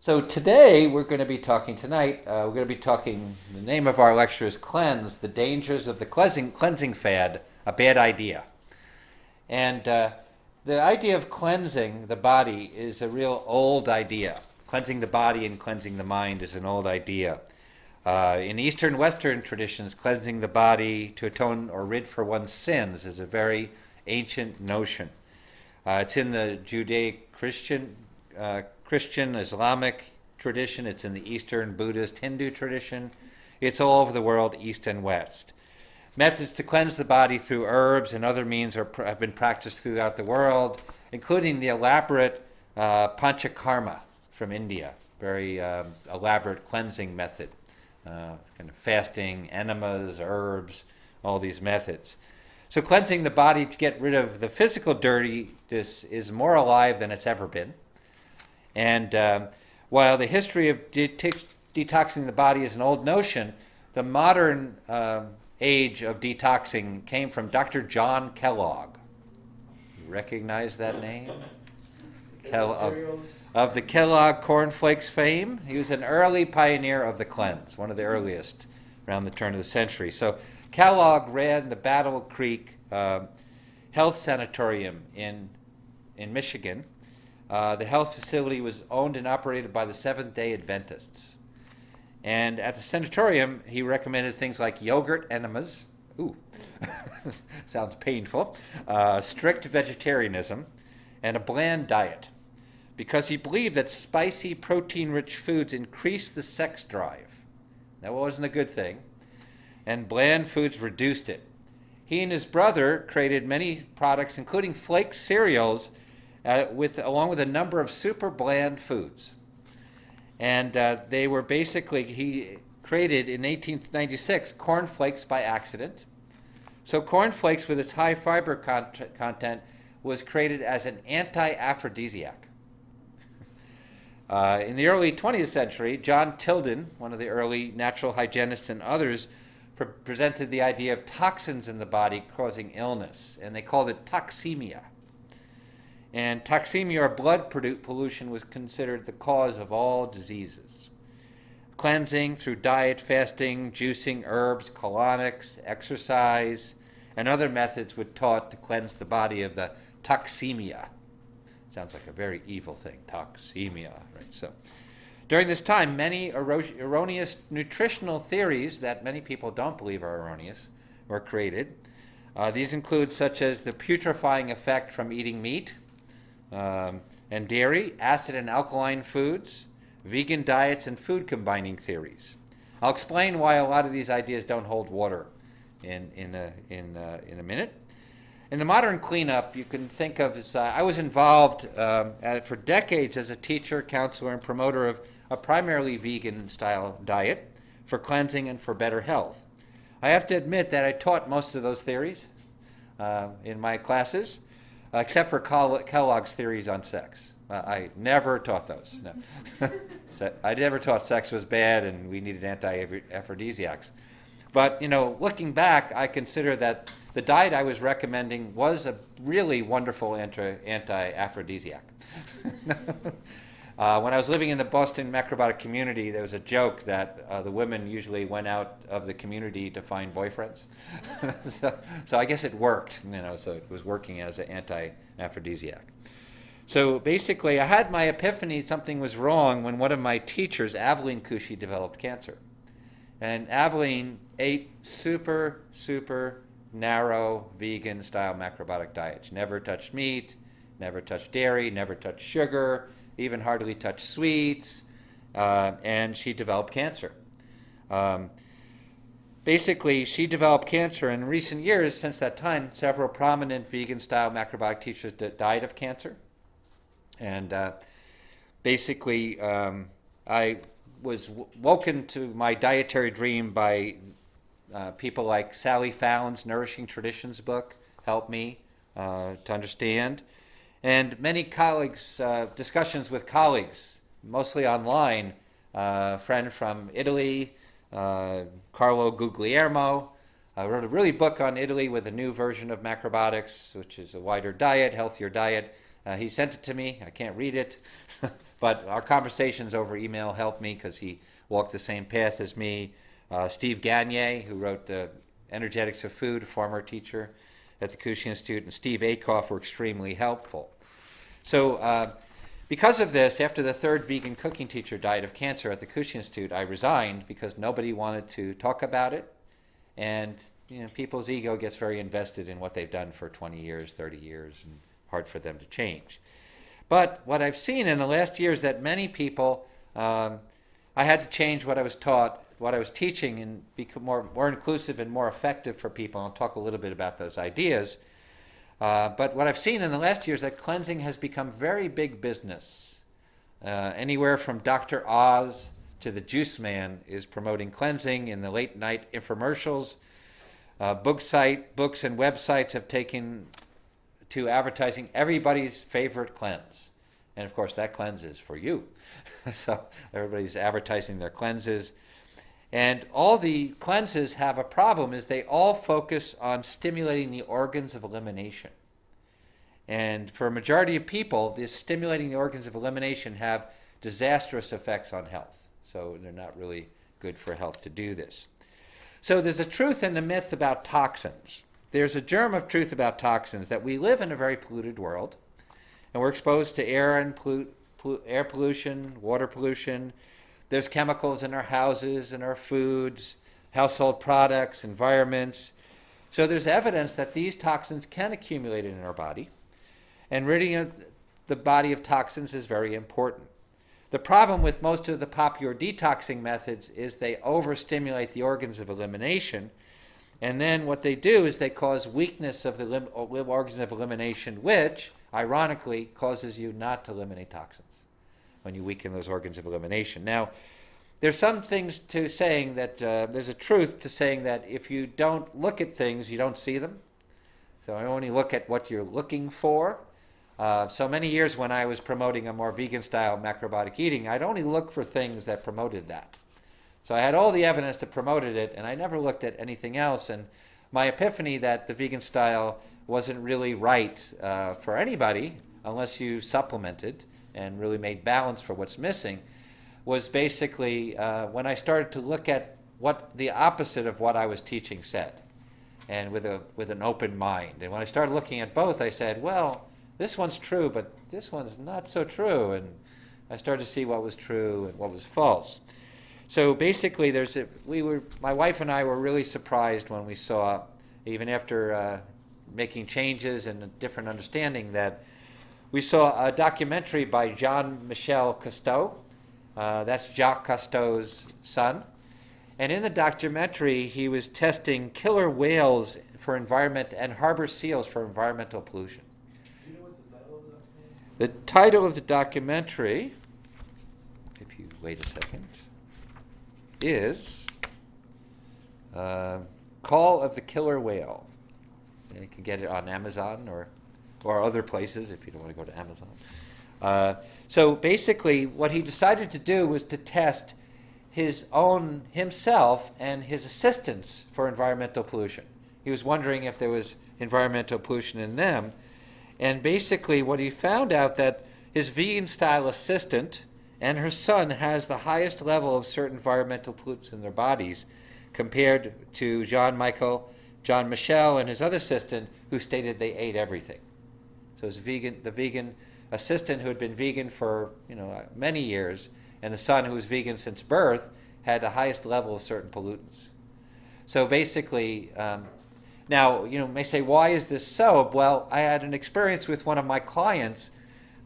So today we're going to be talking, the name of our lecture is Cleanse, the Dangers of the Cleansing Fad, a Bad Idea. And the idea of cleansing the body is a real old idea. Cleansing the body and cleansing the mind is an old idea. In Eastern Western traditions, cleansing the body to atone or rid for one's sins is a very ancient notion. It's in the Judeo-Christian Islamic tradition. It's in the Eastern Buddhist Hindu tradition. It's all over the world, East and West. Methods to cleanse the body through herbs and other means have been practiced throughout the world, including the elaborate panchakarma from India, very elaborate cleansing method, kind of fasting, enemas, herbs, all these methods. So cleansing the body to get rid of the physical dirtiness is more alive than it's ever been. And while the history of detoxing the body is an old notion, the modern age of detoxing came from Dr. John Kellogg. You recognize that name? Of the Kellogg cornflakes fame. He was an early pioneer of the cleanse, one of the earliest around the turn of the century. So Kellogg ran the Battle Creek Health Sanatorium in Michigan. The health facility was owned and operated by the Seventh-day Adventists. And at the sanatorium, he recommended things like yogurt enemas, ooh, sounds painful, strict vegetarianism, and a bland diet, because he believed that spicy, protein-rich foods increased the sex drive. That wasn't a good thing, and bland foods reduced it. He and his brother created many products, including flake cereals, along with a number of super bland foods. And they were he created in 1896 cornflakes by accident. So cornflakes with its high fiber content was created as an anti-aphrodisiac. In the early 20th century, John Tilden, one of the early natural hygienists, and others presented the idea of toxins in the body causing illness, and they called it toxemia. And toxemia, or blood pollution, was considered the cause of all diseases. Cleansing through diet, fasting, juicing, herbs, colonics, exercise, and other methods were taught to cleanse the body of the toxemia. Sounds like a very evil thing, toxemia, right? So, during this time, many erroneous nutritional theories that many people don't believe are erroneous were created. These include such as the putrefying effect from eating meat, and dairy, acid and alkaline foods, vegan diets, and food combining theories. I'll explain why a lot of these ideas don't hold water in a minute. In the modern cleanup, you can think of as I was involved for decades as a teacher, counselor, and promoter of a primarily vegan-style diet for cleansing and for better health. I have to admit that I taught most of those theories in my classes, except for Kellogg's theories on sex. I never taught those. No. So I never taught sex was bad and we needed anti-aphrodisiacs. But, looking back, I consider that the diet I was recommending was a really wonderful anti-aphrodisiac. When I was living in the Boston macrobiotic community, there was a joke that the women usually went out of the community to find boyfriends. so I guess it worked, so it was working as an anti-aphrodisiac. So basically, I had my epiphany something was wrong when one of my teachers, Aveline Kushi, developed cancer. And Aveline ate super, super narrow vegan-style macrobiotic diet. She never touched meat, never touched dairy, never touched sugar, even hardly touched sweets, and she developed cancer. Basically, she developed cancer. In recent years, since that time, several prominent vegan-style macrobiotic teachers died of cancer. And basically, I was woken to my dietary dream by people like Sally Fallon's Nourishing Traditions book, helped me to understand. And many colleagues, discussions with colleagues, mostly online, a friend from Italy, Carlo Guglielmo, wrote a really book on Italy with a new version of macrobiotics, which is a wider diet, healthier diet. He sent it to me. I can't read it, But our conversations over email helped me because he walked the same path as me. Steve Gagne, who wrote Energetics of Food, a former teacher at the Kozinski Institute, and Steve Akoff were extremely helpful. So because of this, after the third vegan cooking teacher died of cancer at the Kozinski Institute, I resigned because nobody wanted to talk about it. And people's ego gets very invested in what they've done for 20 years, 30 years, and hard for them to change. But what I've seen in the last year is that many people, I had to change what I was taught, what I was teaching, and become more inclusive and more effective for people. I'll talk a little bit about those ideas. But what I've seen in the last year is that cleansing has become very big business. Anywhere from Dr. Oz to the Juice Man is promoting cleansing in the late night infomercials. Books and websites have taken to advertising everybody's favorite cleanse. And of course that cleanse is for you. So everybody's advertising their cleanses. And all the cleanses have a problem is they all focus on stimulating the organs of elimination. And for a majority of people, this stimulating the organs of elimination have disastrous effects on health. So they're not really good for health to do this. So there's a truth and a myth about toxins. There's a germ of truth about toxins that we live in a very polluted world, and we're exposed to air and air pollution, water pollution. There's chemicals in our houses, in our foods, household products, environments. So there's evidence that these toxins can accumulate in our body, and ridding the body of toxins is very important. The problem with most of the popular detoxing methods is they overstimulate the organs of elimination, and then what they do is they cause weakness of the organs of elimination, which, ironically, causes you not to eliminate toxins when you weaken those organs of elimination. Now, there's some things to saying that, there's a truth to saying that if you don't look at things, you don't see them. So I only look at what you're looking for. So many years when I was promoting a more vegan-style macrobiotic eating, I'd only look for things that promoted that. So I had all the evidence that promoted it, and I never looked at anything else. And my epiphany that the vegan style wasn't really right for anybody unless you supplemented and really made balance for what's missing was basically when I started to look at what the opposite of what I was teaching said, and with an open mind. And when I started looking at both, I said, well, this one's true, but this one's not so true. And I started to see what was true and what was false. So basically, my wife and I were really surprised when we saw, even after making changes and a different understanding, that we saw a documentary by Jean-Michel Cousteau. That's Jacques Cousteau's son. And in the documentary, he was testing killer whales for environment and harbor seals for environmental pollution. Do you know what's the title of the documentary? The title of the documentary, if you wait a second, is Call of the Killer Whale. And you can get it on Amazon or other places if you don't want to go to Amazon. So basically what he decided to do was to test himself and his assistants for environmental pollution. He was wondering if there was environmental pollution in them. And basically what he found out that his vegan-style assistant and her son has the highest level of certain environmental pollutants in their bodies compared to Jean-Michel and his other assistant who stated they ate everything. So the vegan assistant who had been vegan for many years, and the son who was vegan since birth had the highest level of certain pollutants. So basically, now you may say, why is this so? Well, I had an experience with one of my clients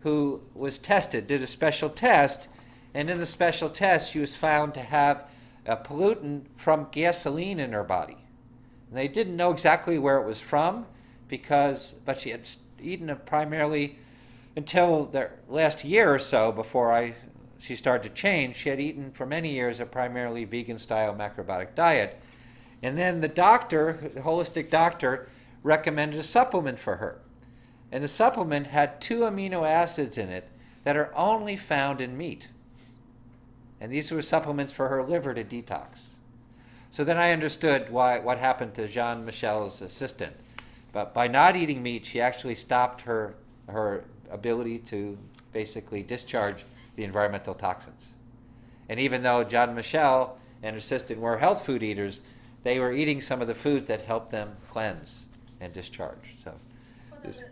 who was tested, did a special test, and in the special test she was found to have a pollutant from gasoline in her body. And they didn't know exactly where it was from, but she had eaten it primarily until the last year or so before she started to change. She had eaten for many years a primarily vegan-style macrobiotic diet. And then the holistic doctor, recommended a supplement for her. And the supplement had 2 amino acids in it that are only found in meat. And these were supplements for her liver to detox. So then I understood what happened to Jean-Michel's assistant. But by not eating meat, she actually stopped her ability to basically discharge the environmental toxins. And even though John Michel and her assistant were health food eaters, they were eating some of the foods that helped them cleanse and discharge. So, What are the aminos?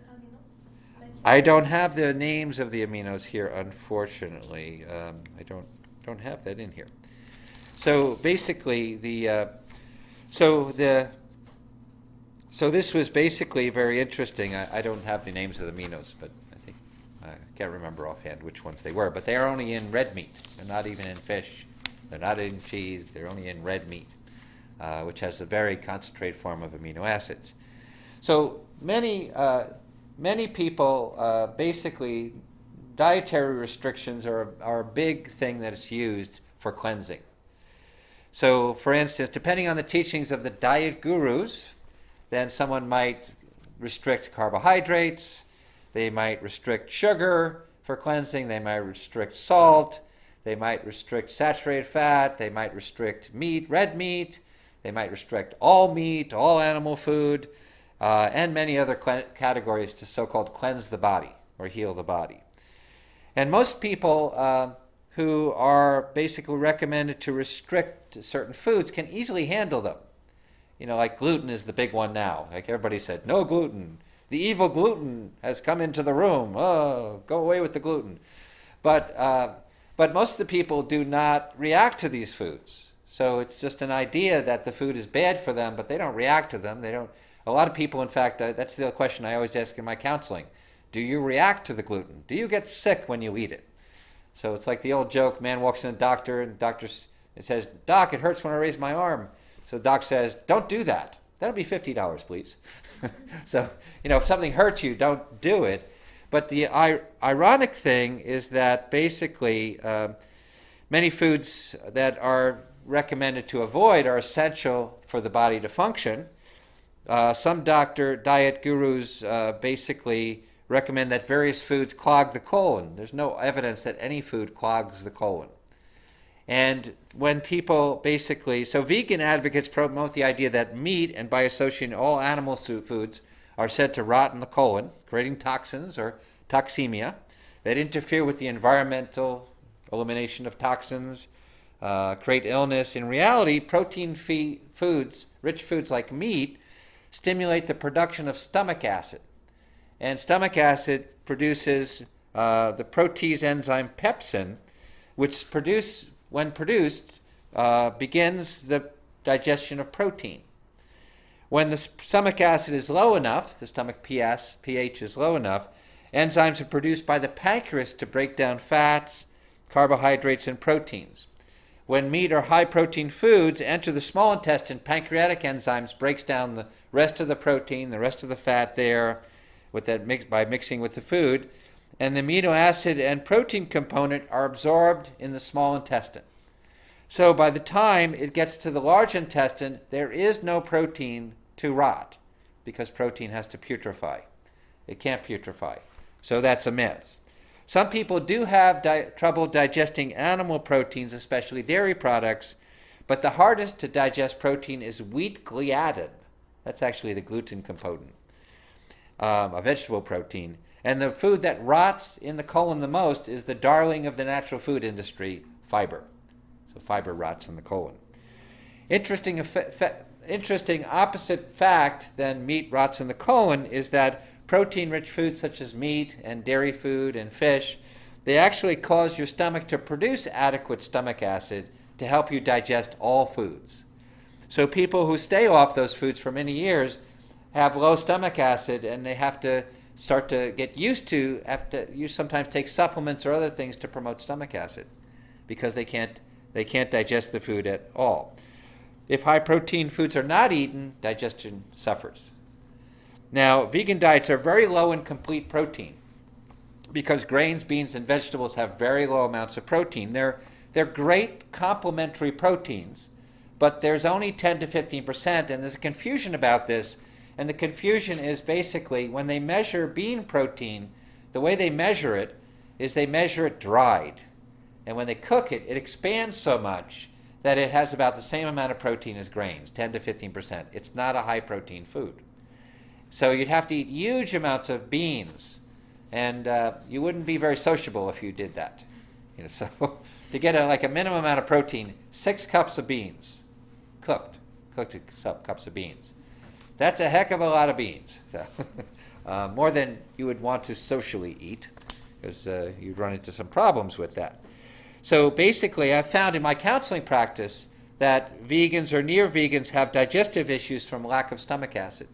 I don't have the names of the aminos here, unfortunately. I don't have that in here. So basically, so this was basically very interesting. I don't have the names of the aminos, but I can't remember offhand which ones they were. But they are only in red meat. They're not even in fish. They're not in cheese. They're only in red meat, which has a very concentrated form of amino acids. So many people basically, dietary restrictions are a big thing that is used for cleansing. So, for instance, depending on the teachings of the diet gurus, then someone might restrict carbohydrates, they might restrict sugar for cleansing, they might restrict salt, they might restrict saturated fat, they might restrict meat, red meat, they might restrict all meat, all animal food, and many other categories to so-called cleanse the body or heal the body. And most people who are basically recommended to restrict certain foods can easily handle them. You know, like gluten is the big one now. Like everybody said, no gluten. The evil gluten has come into the room. Oh, go away with the gluten. But most of the people do not react to these foods. So it's just an idea that the food is bad for them, but they don't react to them. They don't. A lot of people, in fact, that's the question I always ask in my counseling. Do you react to the gluten? Do you get sick when you eat it? So it's like the old joke, man walks in a doctor and the doctor says, Doc, it hurts when I raise my arm. So the doc says, don't do that. That'll be $50, please. So, if something hurts you, don't do it. But the ironic thing is that basically many foods that are recommended to avoid are essential for the body to function. Some diet gurus basically recommend that various foods clog the colon. There's no evidence that any food clogs the colon. And when people so vegan advocates promote the idea that meat, and by associating all animal foods, are said to rot in the colon, creating toxins or toxemia that interfere with the environmental elimination of toxins, create illness. In reality, protein-free foods, rich foods like meat, stimulate the production of stomach acid. And stomach acid produces the protease enzyme pepsin, which when produced, begins the digestion of protein. When the stomach acid is low enough, the stomach pH is low enough, enzymes are produced by the pancreas to break down fats, carbohydrates, and proteins. When meat or high-protein foods enter the small intestine, pancreatic enzymes breaks down the rest of the protein, the rest of the fat there, by mixing with the food, and the amino acid and protein component are absorbed in the small intestine. So by the time it gets to the large intestine, there is no protein to rot, because protein has to putrefy. It can't putrefy. So that's a myth. Some people do have trouble digesting animal proteins, especially dairy products, but the hardest to digest protein is wheat gliadin. That's actually the gluten component, a vegetable protein. And the food that rots in the colon the most is the darling of the natural food industry, fiber. So fiber rots in the colon. Interesting opposite fact than meat rots in the colon is that protein-rich foods such as meat and dairy food and fish, they actually cause your stomach to produce adequate stomach acid to help you digest all foods. So people who stay off those foods for many years have low stomach acid, and they have to start to get used to, you sometimes take supplements or other things to promote stomach acid, because they can't digest the food at all. If high protein foods are not eaten, digestion suffers. Now, vegan diets are very low in complete protein, because grains, beans, and vegetables have very low amounts of protein. They're great complementary proteins, but there's only 10 to 15%, and there's a confusion about this. And the confusion is basically when they measure bean protein, the way they measure it is they measure it dried. And when they cook it, it expands so much that it has about the same amount of protein as grains, 10 to 15%. It's not a high protein food. So you'd have to eat huge amounts of beans, and you wouldn't be very sociable if you did that. So to get like a minimum amount of protein, 6 cups of beans, cooked cups of beans. That's a heck of a lot of beans. So more than you would want to socially eat, because you'd run into some problems with that. So basically, I've found in my counseling practice that vegans or near vegans have digestive issues from lack of stomach acid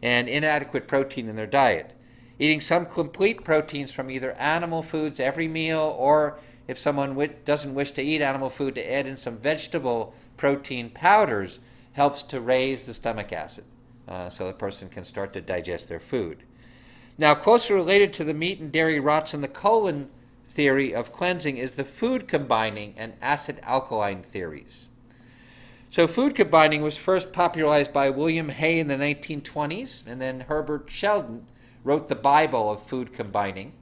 and inadequate protein in their diet. Eating some complete proteins from either animal foods every meal, or if someone doesn't wish to eat animal food, to add in some vegetable protein powders helps to raise the stomach acid so the person can start to digest their food. Now, closely related to the meat and dairy rots in the colon theory of cleansing is the food combining and acid-alkaline theories. So food combining was first popularized by William Hay in the 1920s, and then Herbert Sheldon wrote the Bible of food combining.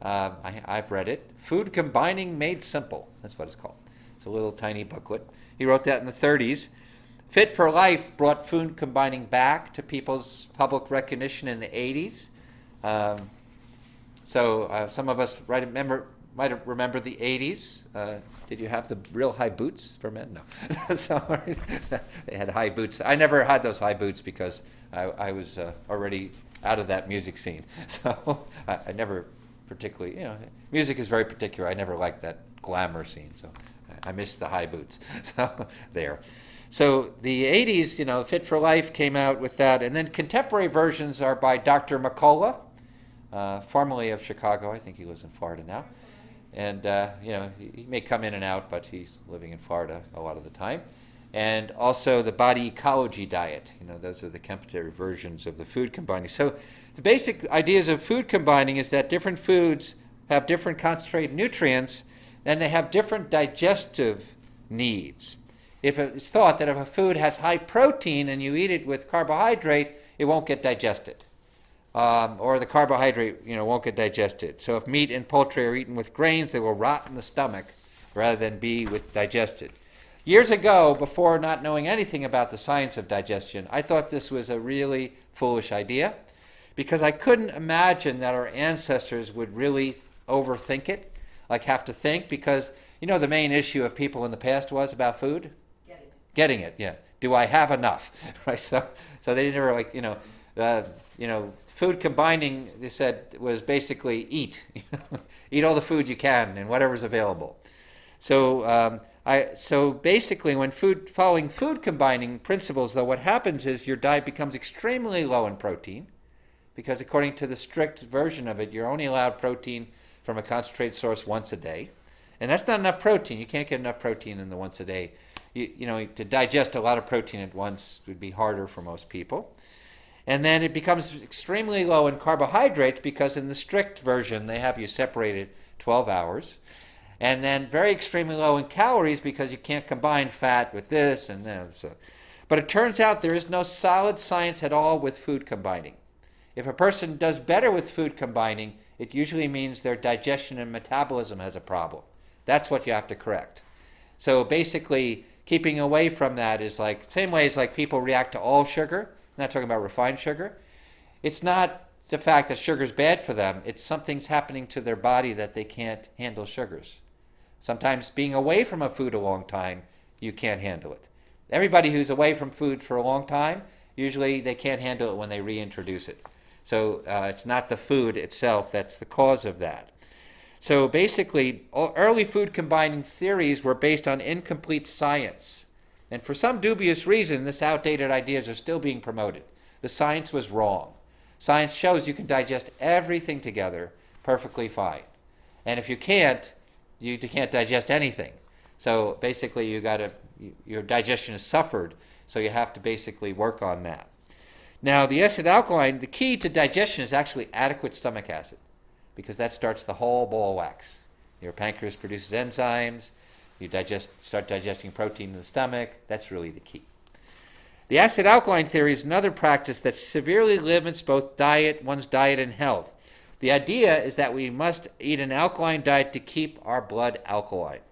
I've read it. Food Combining Made Simple. That's what it's called. It's a little tiny booklet. He wrote that in the 30s. Fit for Life brought food combining back to people's public recognition in the 80s. So some of us might remember the 80s. Did you have the real high boots for men? No. So, they had high boots. I never had those high boots because I was already out of that music scene. So I never particularly, music is very particular. I never liked that glamour scene. So I missed the high boots. So there. So the 80s, Fit for Life came out with that. And then contemporary versions are by Dr. McCullough, formerly of Chicago. I think he lives in Florida now. And, he may come in and out, but he's living in Florida a lot of the time. And also the body ecology diet. Those are the contemporary versions of the food combining. So the basic ideas of food combining is that different foods have different concentrated nutrients, and they have different digestive needs. If it's thought that if a food has high protein and you eat it with carbohydrate, it won't get digested. Or the carbohydrate, won't get digested. So if meat and poultry are eaten with grains, they will rot in the stomach rather than be digested. Years ago, before not knowing anything about the science of digestion, I thought this was a really foolish idea because I couldn't imagine that our ancestors would really overthink it, like have to think, because the main issue of people in the past was about food? Getting it, yeah. Do I have enough? Right. So they didn't food combining, they said, was basically eat. Eat all the food you can and whatever's available. So basically, when following food combining principles, though, what happens is your diet becomes extremely low in protein, because according to the strict version of it, you're only allowed protein from a concentrated source once a day, and that's not enough protein. You can't get enough protein in the once a day. To digest a lot of protein at once would be harder for most people. And then it becomes extremely low in carbohydrates because in the strict version, they have you separated 12 hours. And then very extremely low in calories because you can't combine fat with this and that. So. But it turns out there is no solid science at all with food combining. If a person does better with food combining, it usually means their digestion and metabolism has a problem. That's what you have to correct. So basically, keeping away from that is like, same way as like people react to all sugar. I'm not talking about refined sugar. It's not the fact that sugar is bad for them. It's something's happening to their body that they can't handle sugars. Sometimes being away from a food a long time, you can't handle it. Everybody who's away from food for a long time, usually they can't handle it when they reintroduce it. So it's not the food itself that's the cause of that. So basically, early food combining theories were based on incomplete science. And for some dubious reason, this outdated ideas are still being promoted. The science was wrong. Science shows you can digest everything together perfectly fine. And if you can't digest anything. So basically, your digestion has suffered, so you have to basically work on that. Now, the acid alkaline, the key to digestion is actually adequate stomach acid, because that starts the whole ball of wax. Your pancreas produces enzymes. You start digesting protein in the stomach. That's really the key. The acid alkaline theory is another practice that severely limits both one's diet and health. The idea is that we must eat an alkaline diet to keep our blood alkaline.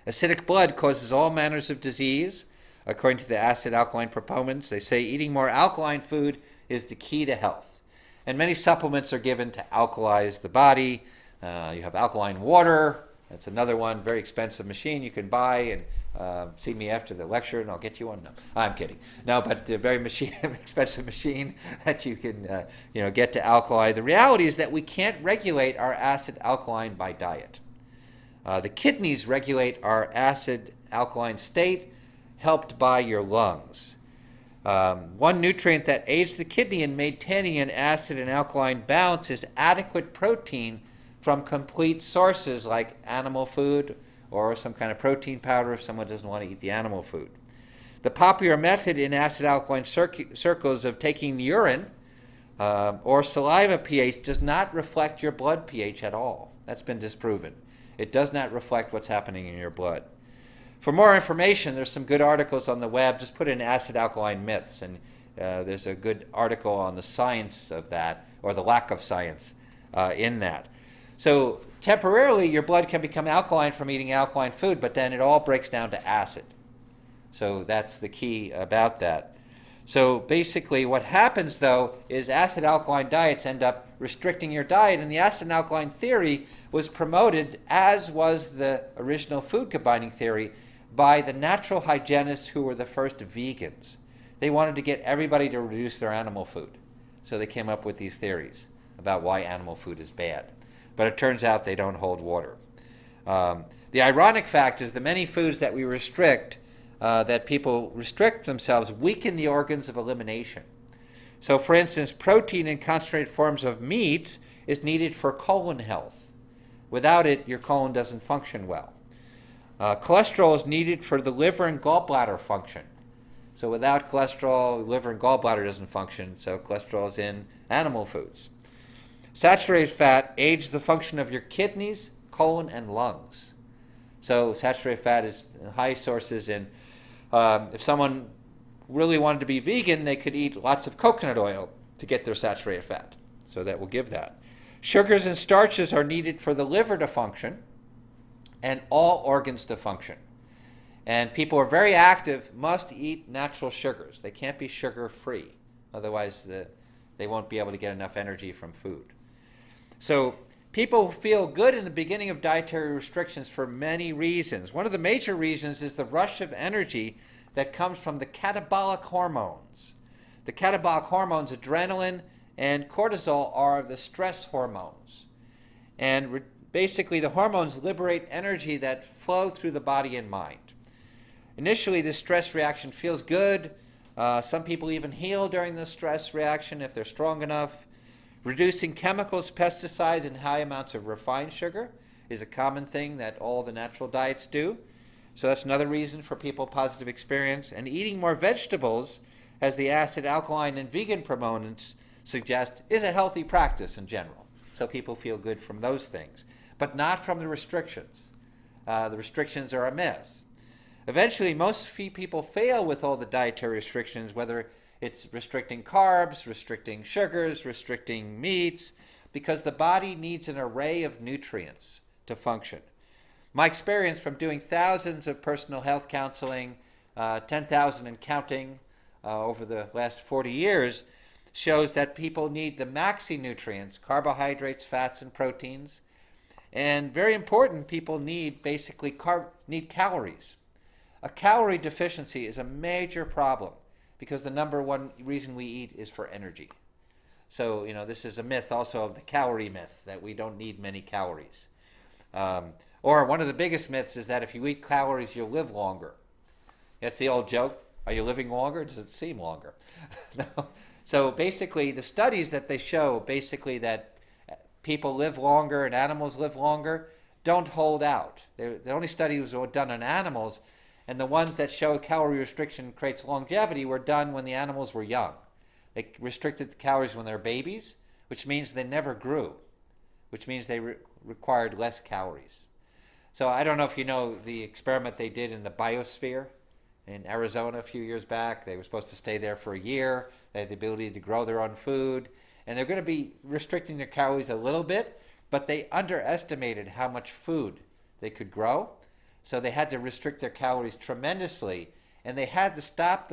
Acidic blood causes all manners of disease. According to the acid alkaline proponents, they say eating more alkaline food is the key to health. And many supplements are given to alkalize the body. You have alkaline water. That's another one, very expensive machine you can buy, and see me after the lecture and I'll get you one. No, I'm kidding. No, but a very expensive machine that you can get to alkali. The reality is that we can't regulate our acid alkaline by diet. The kidneys regulate our acid alkaline state, helped by your lungs. One nutrient that aids the kidney in maintaining an acid and alkaline balance is adequate protein from complete sources like animal food or some kind of protein powder if someone doesn't want to eat the animal food. The popular method in acid alkaline circles of taking urine or saliva pH does not reflect your blood pH at all. That's been disproven. It does not reflect what's happening in your blood. For more information, there's some good articles on the web. Just put in acid alkaline myths, and there's a good article on the science of that, or the lack of science in that. So temporarily, your blood can become alkaline from eating alkaline food, but then it all breaks down to acid. So that's the key about that. So basically what happens, though, is acid alkaline diets end up restricting your diet, and the acid and alkaline theory was promoted, as was the original food combining theory, by the natural hygienists who were the first vegans. They wanted to get everybody to reduce their animal food. So they came up with these theories about why animal food is bad. But it turns out they don't hold water. The ironic fact is the many foods that we restrict, that people restrict themselves, weaken the organs of elimination. So for instance, protein in concentrated forms of meats is needed for colon health. Without it, your colon doesn't function well. Cholesterol is needed for the liver and gallbladder function. So without cholesterol, liver and gallbladder doesn't function, so cholesterol is in animal foods. Saturated fat aids the function of your kidneys, colon, and lungs. So saturated fat is high sources in, if someone really wanted to be vegan, they could eat lots of coconut oil to get their saturated fat. So that will give that. Sugars and starches are needed for the liver to function and all organs to function. And people who are very active must eat natural sugars. They can't be sugar-free. Otherwise, they won't be able to get enough energy from food. So people feel good in the beginning of dietary restrictions for many reasons. One of the major reasons is the rush of energy that comes from the catabolic hormones. The catabolic hormones, adrenaline and cortisol, are the stress hormones. And basically, the hormones liberate energy that flow through the body and mind. Initially, the stress reaction feels good. Some people even heal during the stress reaction if they're strong enough. Reducing chemicals, pesticides, and high amounts of refined sugar is a common thing that all the natural diets do. So that's another reason for people positive experience. And eating more vegetables, as the acid, alkaline, and vegan proponents suggest, is a healthy practice in general. So people feel good from those things, but not from the restrictions. The restrictions are a myth. Eventually, most people fail with all the dietary restrictions, whether it's restricting carbs, restricting sugars, restricting meats, because the body needs an array of nutrients to function. My experience from doing thousands of personal health counseling, 10,000 and counting over the last 40 years, shows that people need the maxi-nutrients, carbohydrates, fats, and proteins. And very important, people need basically need calories. A calorie deficiency is a major problem because the number one reason we eat is for energy. So, this is a myth also of the calorie myth, that we don't need many calories. Or one of the biggest myths is that if you eat calories, you'll live longer. That's the old joke. Are you living longer? Or does it seem longer? No. So basically, the studies that they show, basically that people live longer and animals live longer, don't hold out. The only studies were done on animals, and the ones that show calorie restriction creates longevity were done when the animals were young. They restricted the calories when they were babies, which means they never grew, which means they required less calories. So I don't know if you know the experiment they did in the biosphere in Arizona a few years back. They were supposed to stay there for a year. They had the ability to grow their own food. And they're going to be restricting their calories a little bit, but they underestimated how much food they could grow. So they had to restrict their calories tremendously, and they had to stop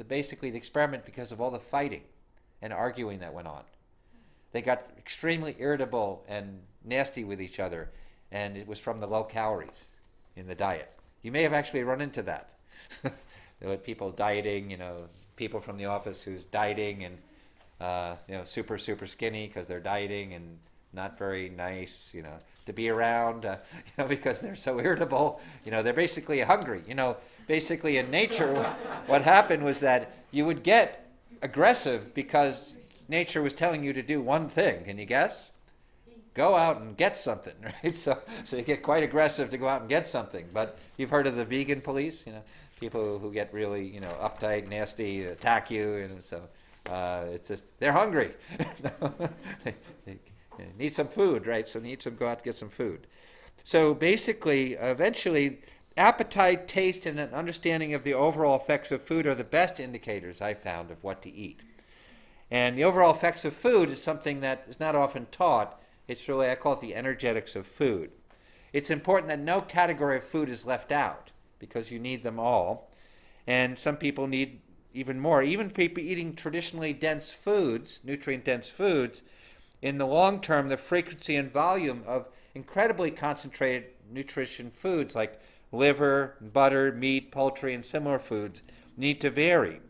basically the experiment because of all the fighting and arguing that went on. they got extremely irritable and nasty with each other, and it was from the low calories in the diet. You may have actually run into that. There were people dieting, people from the office who's dieting and super skinny because they're dieting and not very nice, to be around, because they're so irritable. They're basically hungry. Basically in nature, what happened was that you would get aggressive because nature was telling you to do one thing. Can you guess? Go out and get something, right? So you get quite aggressive to go out and get something. But you've heard of the vegan police, people who get really, uptight, nasty, attack you, and so it's just they're hungry. they need some food, right? So need to go out and get some food. So basically, eventually, appetite, taste, and an understanding of the overall effects of food are the best indicators I found of what to eat. And the overall effects of food is something that is not often taught. It's really, I call it the energetics of food. It's important that no category of food is left out because you need them all. And some people need even more. Even people eating traditionally dense foods, nutrient-dense foods, in the long term, the frequency and volume of incredibly concentrated nutrition foods like liver, butter, meat, poultry, and similar foods need to vary.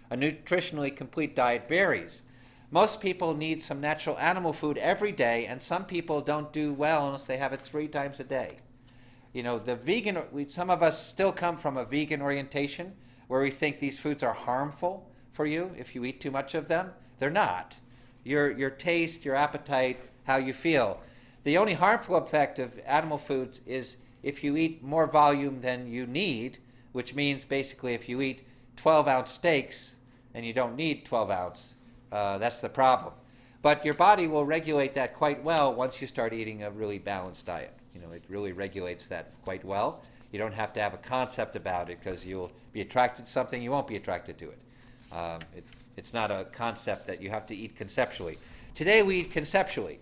A nutritionally complete diet varies. Most people need some natural animal food every day, and some people don't do well unless they have it 3 times a day. The vegan, some of us still come from a vegan orientation where we think these foods are harmful for you if you eat too much of them. They're not. Your taste, your appetite, how you feel. The only harmful effect of animal foods is if you eat more volume than you need, which means basically if you eat 12-ounce steaks and you don't need 12-ounce, that's the problem. But your body will regulate that quite well once you start eating a really balanced diet. It really regulates that quite well. You don't have to have a concept about it because you'll be attracted to something, you won't be attracted to it. It's not a concept that you have to eat conceptually. Today we eat conceptually.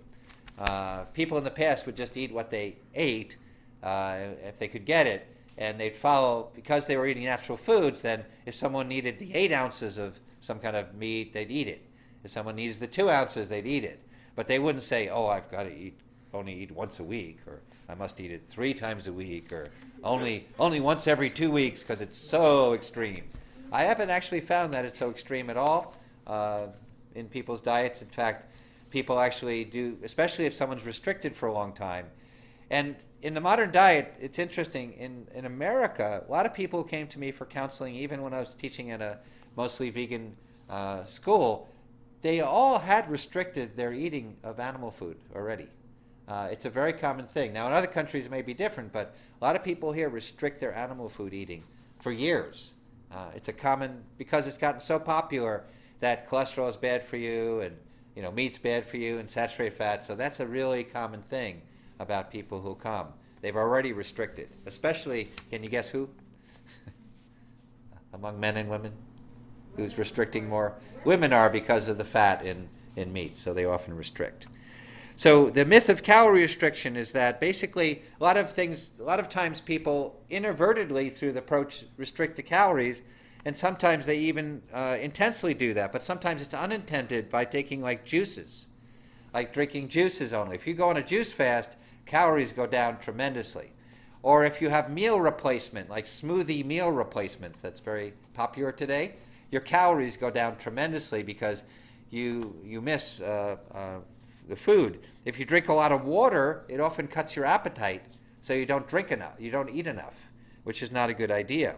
People in the past would just eat what they ate if they could get it, and they'd follow, because they were eating natural foods, then if someone needed the 8 ounces of some kind of meat, they'd eat it. If someone needs the 2 ounces, they'd eat it. But they wouldn't say, I've got to only eat once a week, or I must eat it 3 times a week, or only once every 2 weeks because it's so extreme. I haven't actually found that it's so extreme at all in people's diets. In fact, people actually do, especially if someone's restricted for a long time. And in the modern diet, it's interesting. In America, a lot of people came to me for counseling, even when I was teaching at a mostly vegan school. They all had restricted their eating of animal food already. It's a very common thing. Now, in other countries it may be different, but a lot of people here restrict their animal food eating for years. It's a common, because it's gotten so popular that cholesterol is bad for you, and meat's bad for you, and saturated fat. So that's a really common thing about people who come. They've already restricted, especially, can you guess who? Among men and women? Who's restricting more? Women are, because of the fat in meat, so they often restrict. So the myth of calorie restriction is that basically a lot of times people inadvertently through the approach restrict the calories, and sometimes they even intensely do that, but sometimes it's unintended by taking like juices, like drinking juices only. If you go on a juice fast, calories go down tremendously. Or if you have meal replacement, like smoothie meal replacements, that's very popular today, your calories go down tremendously because you miss the food. If you drink a lot of water, it often cuts your appetite, so you don't drink enough, you don't eat enough, which is not a good idea.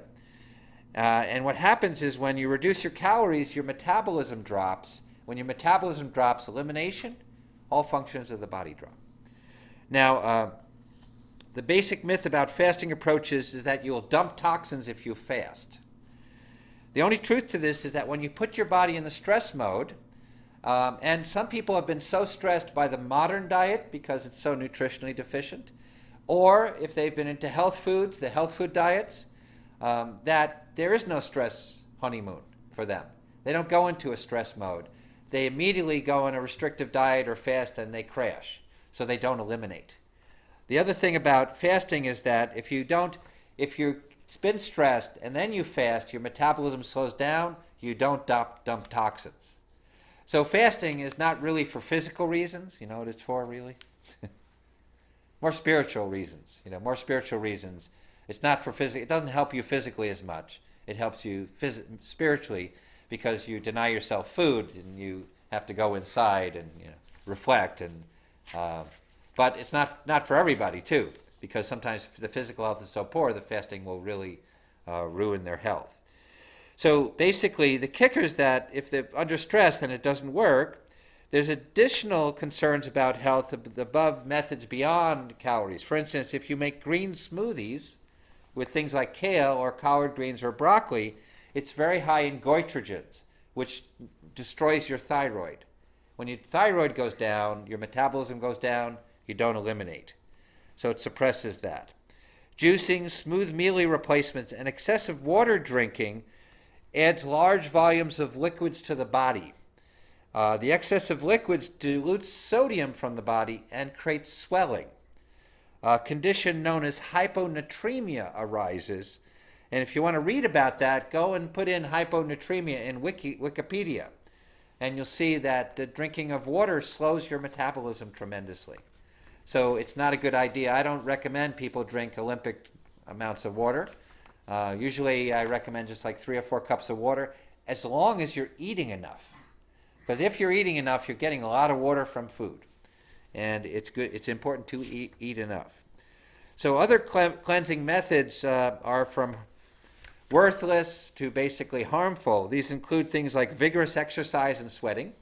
And what happens is when you reduce your calories, your metabolism drops. When your metabolism drops, elimination, all functions of the body drop. Now, the basic myth about fasting approaches is that you'll dump toxins if you fast. The only truth to this is that when you put your body in the stress mode, and some people have been so stressed by the modern diet because it's so nutritionally deficient, or if they've been into health foods, the health food diets, that there is no stress honeymoon for them. They don't go into a stress mode. They immediately go on a restrictive diet or fast and they crash, so they don't eliminate. The other thing about fasting is that if you've been stressed and then you fast, your metabolism slows down, you don't dump toxins. So fasting is not really for physical reasons. You know what it's for, really? More spiritual reasons. More spiritual reasons. It's not for physical. It doesn't help you physically as much. It helps you spiritually because you deny yourself food and you have to go inside and reflect. But it's not for everybody too, because sometimes the physical health is so poor, the fasting will really ruin their health. So basically, the kicker is that if they're under stress, then it doesn't work. There's additional concerns about health above methods beyond calories. For instance, if you make green smoothies with things like kale or collard greens or broccoli, it's very high in goitrogens, which destroys your thyroid. When your thyroid goes down, your metabolism goes down, you don't eliminate. So it suppresses that. Juicing, smooth mealy replacements, and excessive water drinking adds large volumes of liquids to the body. The excess of liquids dilutes sodium from the body and creates swelling. A condition known as hyponatremia arises. And if you want to read about that, go and put in hyponatremia in Wikipedia. And you'll see that the drinking of water slows your metabolism tremendously. So it's not a good idea. I don't recommend people drink Olympic amounts of water. Usually I recommend just like 3 or 4 cups of water, as long as you're eating enough. Because if you're eating enough, you're getting a lot of water from food. And it's important to eat enough. So other cleansing methods are from worthless to basically harmful. These include things like vigorous exercise and sweating,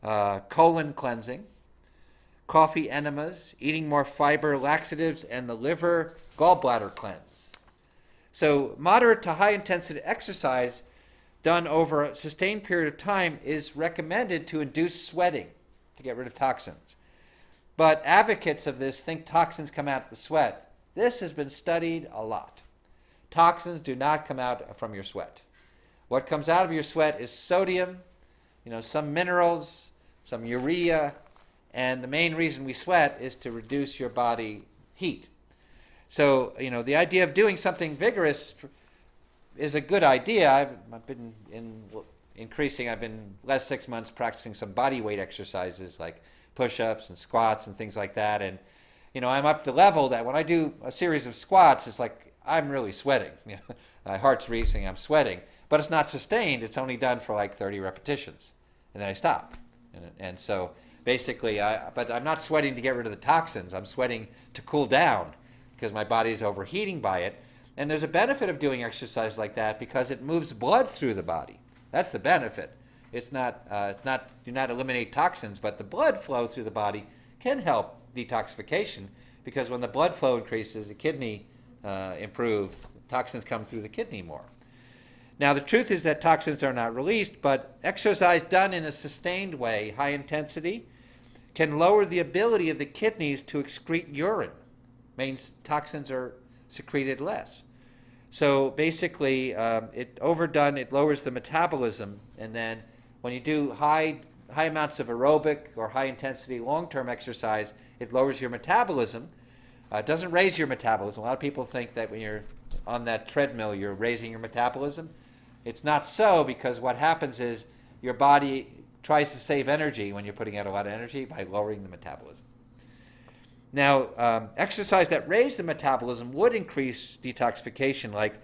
colon cleansing, coffee enemas, eating more fiber, laxatives, and the liver gallbladder cleanse. So moderate to high intensity exercise done over a sustained period of time is recommended to induce sweating, to get rid of toxins. But advocates of this think toxins come out of the sweat. This has been studied a lot. Toxins do not come out from your sweat. What comes out of your sweat is sodium, some minerals, some urea, and the main reason we sweat is to reduce your body heat. So, the idea of doing something vigorous is a good idea. I've been I've been last 6 months practicing some body weight exercises like push-ups and squats and things like that. And, I'm up to the level that when I do a series of squats, it's like I'm really sweating. My heart's racing, I'm sweating. But it's not sustained. It's only done for like 30 repetitions. And then I stop. And so basically, but I'm not sweating to get rid of the toxins. I'm sweating to cool down because my body is overheating by it. And there's a benefit of doing exercise like that because it moves blood through the body. That's the benefit. Do not eliminate toxins, but the blood flow through the body can help detoxification because when the blood flow increases, the kidney improves, toxins come through the kidney more. Now, the truth is that toxins are not released, but exercise done in a sustained way, high intensity, can lower the ability of the kidneys to excrete urine. Means toxins are secreted less. So basically, it lowers the metabolism, and then when you do high amounts of aerobic or high intensity long-term exercise, it lowers your metabolism. It doesn't raise your metabolism. A lot of people think that when you're on that treadmill, you're raising your metabolism. It's not so, because what happens is your body tries to save energy when you're putting out a lot of energy by lowering the metabolism. Now, exercise that raised the metabolism would increase detoxification, like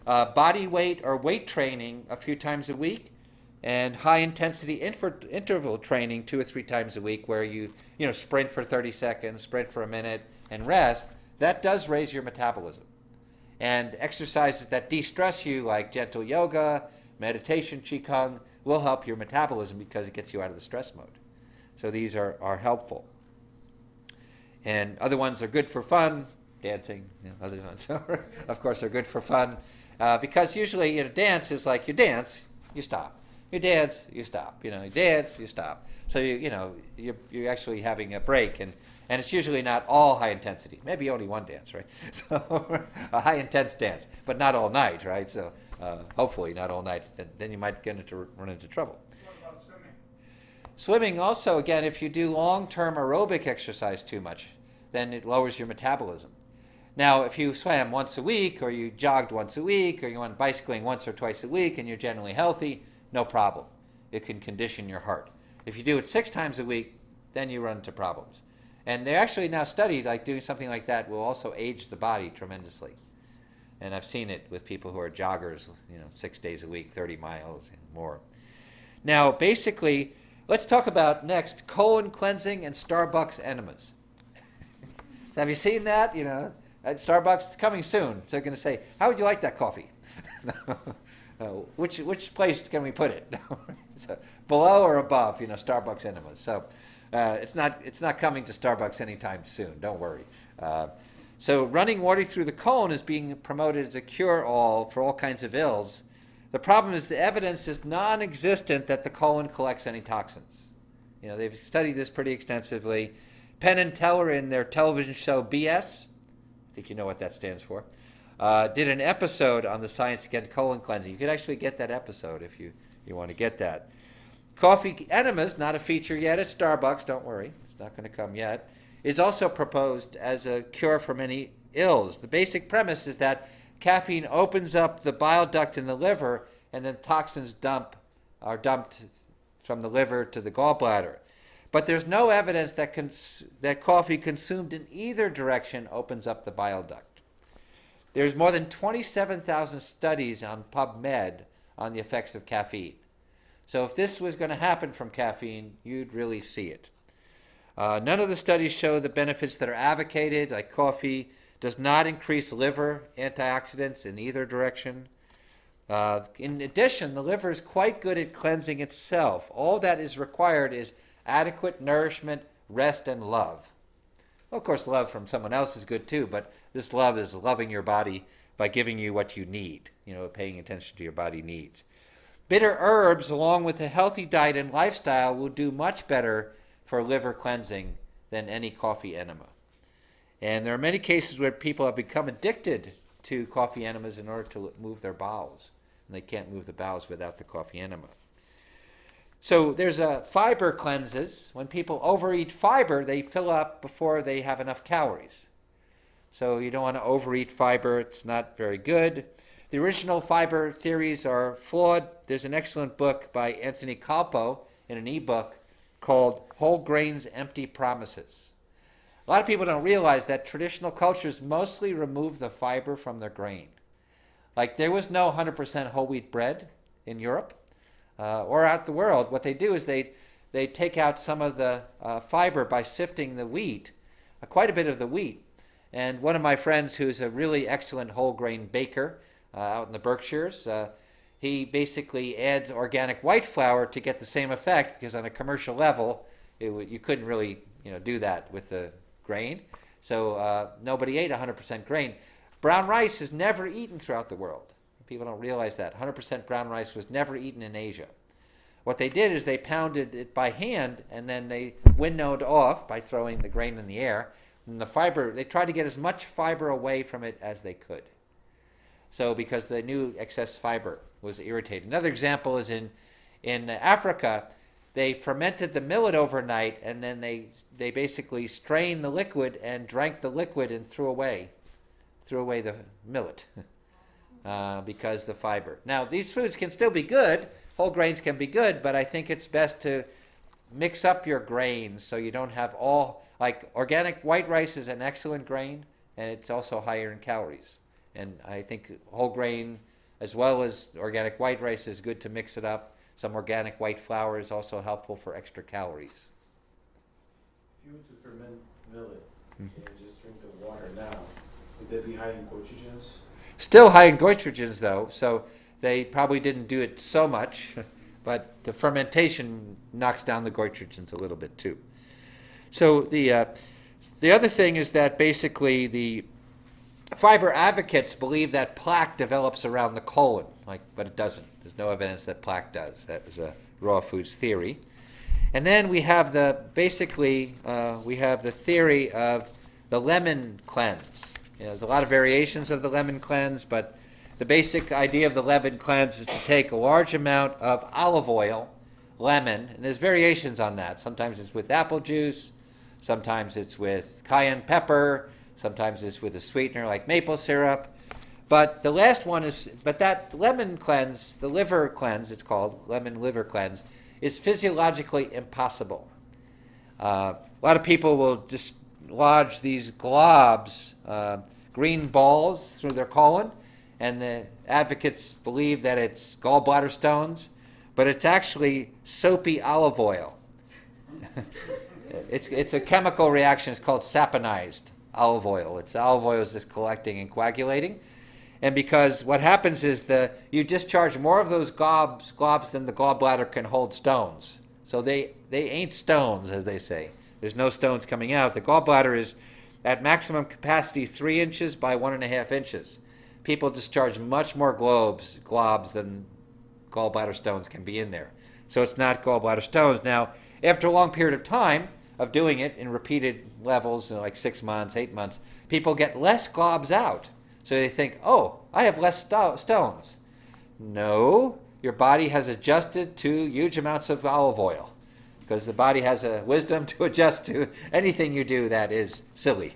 body weight or weight training a few times a week, and high-intensity interval training 2 or 3 times a week, where you sprint for 30 seconds, sprint for a minute, and rest. That does raise your metabolism. And exercises that de-stress you, like gentle yoga, meditation, qigong, will help your metabolism because it gets you out of the stress mode. So these are helpful. And other ones are good for fun, dancing. Other ones, of course, are good for fun. Because usually, dance is like you dance, you stop. You dance, you stop. You dance, you stop. So you're actually having a break, and it's usually not all high intensity. Maybe only one dance, right? So a high intense dance, but not all night, right? So hopefully not all night. Then you might run into trouble. What about swimming? Swimming also, again, if you do long-term aerobic exercise too much, then it lowers your metabolism. Now, if you swam once a week, or you jogged once a week, or you went bicycling once or twice a week, and you're generally healthy, no problem. it can condition your heart. If you do it 6 times a week, then you run into problems. And they actually now study like doing something like that will also age the body tremendously. And I've seen it with people who are joggers, 6 days a week, 30 miles and more. Now, basically, let's talk about next colon cleansing and Starbucks enemas. So have you seen that? At Starbucks, it's coming soon. So they're going to say, how would you like that coffee? Which place can we put it? So below or above, Starbucks enemas. So it's not coming to Starbucks anytime soon. Don't worry. So running water through the colon is being promoted as a cure-all for all kinds of ills. The problem is the evidence is non-existent that the colon collects any toxins. They've studied this pretty extensively. Penn and Teller in their television show BS, I think you know what that stands for, did an episode on the science against colon cleansing. You could actually get that episode if you want to get that. Coffee enemas, not a feature yet at Starbucks, don't worry, it's not going to come yet, is also proposed as a cure for many ills. The basic premise is that caffeine opens up the bile duct in the liver, and then toxins are dumped from the liver to the gallbladder. But there's no evidence that coffee consumed in either direction opens up the bile duct. There's more than 27,000 studies on PubMed on the effects of caffeine. So if this was going to happen from caffeine, you'd really see it. None of the studies show the benefits that are advocated, like coffee does not increase liver antioxidants in either direction. In addition, the liver is quite good at cleansing itself. All that is required is adequate nourishment, rest, and love. Well, of course, love from someone else is good too, but this love is loving your body by giving you what you need, paying attention to your body needs. Bitter herbs, along with a healthy diet and lifestyle, will do much better for liver cleansing than any coffee enema. And there are many cases where people have become addicted to coffee enemas in order to move their bowels, and they can't move the bowels without the coffee enema. So there's fiber cleanses. When people overeat fiber, they fill up before they have enough calories. So you don't want to overeat fiber. It's not very good. The original fiber theories are flawed. There's an excellent book by Anthony Calpo in an ebook called Whole Grains, Empty Promises. A lot of people don't realize that traditional cultures mostly remove the fiber from their grain. Like there was no 100% whole wheat bread in Europe. Or out the world. What they do is they take out some of the fiber by sifting the wheat, quite a bit of the wheat. And one of my friends who's a really excellent whole grain baker out in the Berkshires, he basically adds organic white flour to get the same effect, because on a commercial level you couldn't really do that with the grain. So nobody ate 100% grain. Brown rice is never eaten throughout the world. People don't realize that. 100% brown rice was never eaten in Asia. What they did is they pounded it by hand, and then they winnowed off by throwing the grain in the air. And the fiber, they tried to get as much fiber away from it as they could. So because they knew excess fiber was irritating. Another example is in Africa, they fermented the millet overnight, and then they basically strained the liquid and drank the liquid and threw away the millet. Because the fiber. Now, these foods can still be good. Whole grains can be good, but I think it's best to mix up your grains so you don't have all, like organic white rice is an excellent grain, and it's also higher in calories. And I think whole grain as well as organic white rice is good to mix it up. Some organic white flour is also helpful for extra calories. If you were to ferment millet and just drink the water now, would that be high in goitrogens? Still high in goitrogens, though, so they probably didn't do it so much, but the fermentation knocks down the goitrogens a little bit, too. So the other thing is that basically the fiber advocates believe that plaque develops around the colon, but it doesn't. There's no evidence that plaque does. That was a raw foods theory. And then we have the theory of the lemon cleanse. There's a lot of variations of the lemon cleanse, but the basic idea of the lemon cleanse is to take a large amount of olive oil, lemon, and there's variations on that. Sometimes it's with apple juice, sometimes it's with cayenne pepper, sometimes it's with a sweetener like maple syrup. But that lemon cleanse, the liver cleanse, it's called lemon liver cleanse, is physiologically impossible. A lot of people will just lodge these globs, green balls, through their colon, and the advocates believe that it's gallbladder stones, but it's actually soapy olive oil. It's a chemical reaction. It's called saponized olive oil. It's olive oil is just collecting and coagulating. And because what happens is you discharge more of those globs than the gallbladder can hold stones. So they ain't stones, as they say. There's no stones coming out. The gallbladder is at maximum capacity 3 inches by 1.5 inches. People discharge much more globs than gallbladder stones can be in there. So it's not gallbladder stones. Now, after a long period of time of doing it in repeated levels, like 6 months, 8 months, people get less globs out. So they think, oh, I have less stones. No, your body has adjusted to huge amounts of olive oil, because the body has a wisdom to adjust to anything you do that is silly.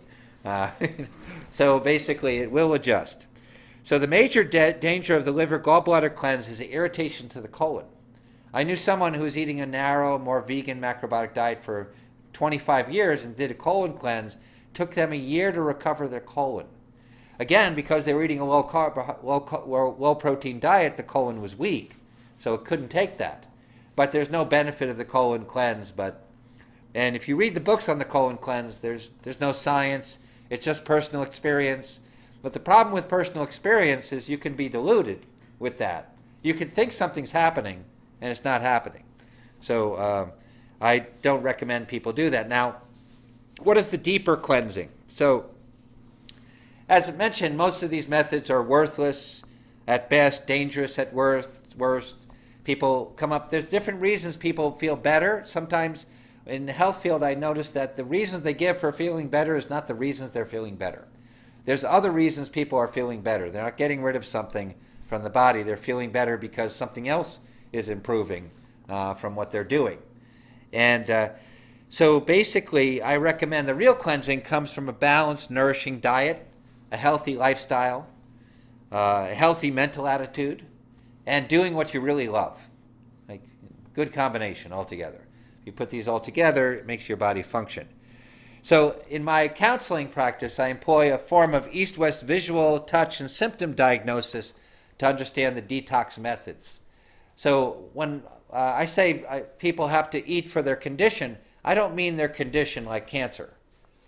So basically, it will adjust. So the major danger of the liver gallbladder cleanse is the irritation to the colon. I knew someone who was eating a narrow, more vegan macrobiotic diet for 25 years and did a colon cleanse. Took them a year to recover their colon. Again, because they were eating a low protein diet, the colon was weak, so it couldn't take that. But there's no benefit of the colon cleanse. And if you read the books on the colon cleanse, there's no science. It's just personal experience. But the problem with personal experience is you can be deluded with that. You can think something's happening, and it's not happening. So I don't recommend people do that. Now, what is the deeper cleansing? So, as I mentioned, most of these methods are worthless at best, dangerous at worst. People come up, there's different reasons people feel better. Sometimes in the health field, I notice that the reasons they give for feeling better is not the reasons they're feeling better. There's other reasons people are feeling better. They're not getting rid of something from the body. They're feeling better because something else is improving from what they're doing. And so basically, I recommend the real cleansing comes from a balanced, nourishing diet, a healthy lifestyle, a healthy mental attitude, and doing what you really love. Like, good combination altogether. If you put these all together, it makes your body function. So in my counseling practice, I employ a form of east-west visual, touch, and symptom diagnosis to understand the detox methods. So when I say people have to eat for their condition, I don't mean their condition like cancer.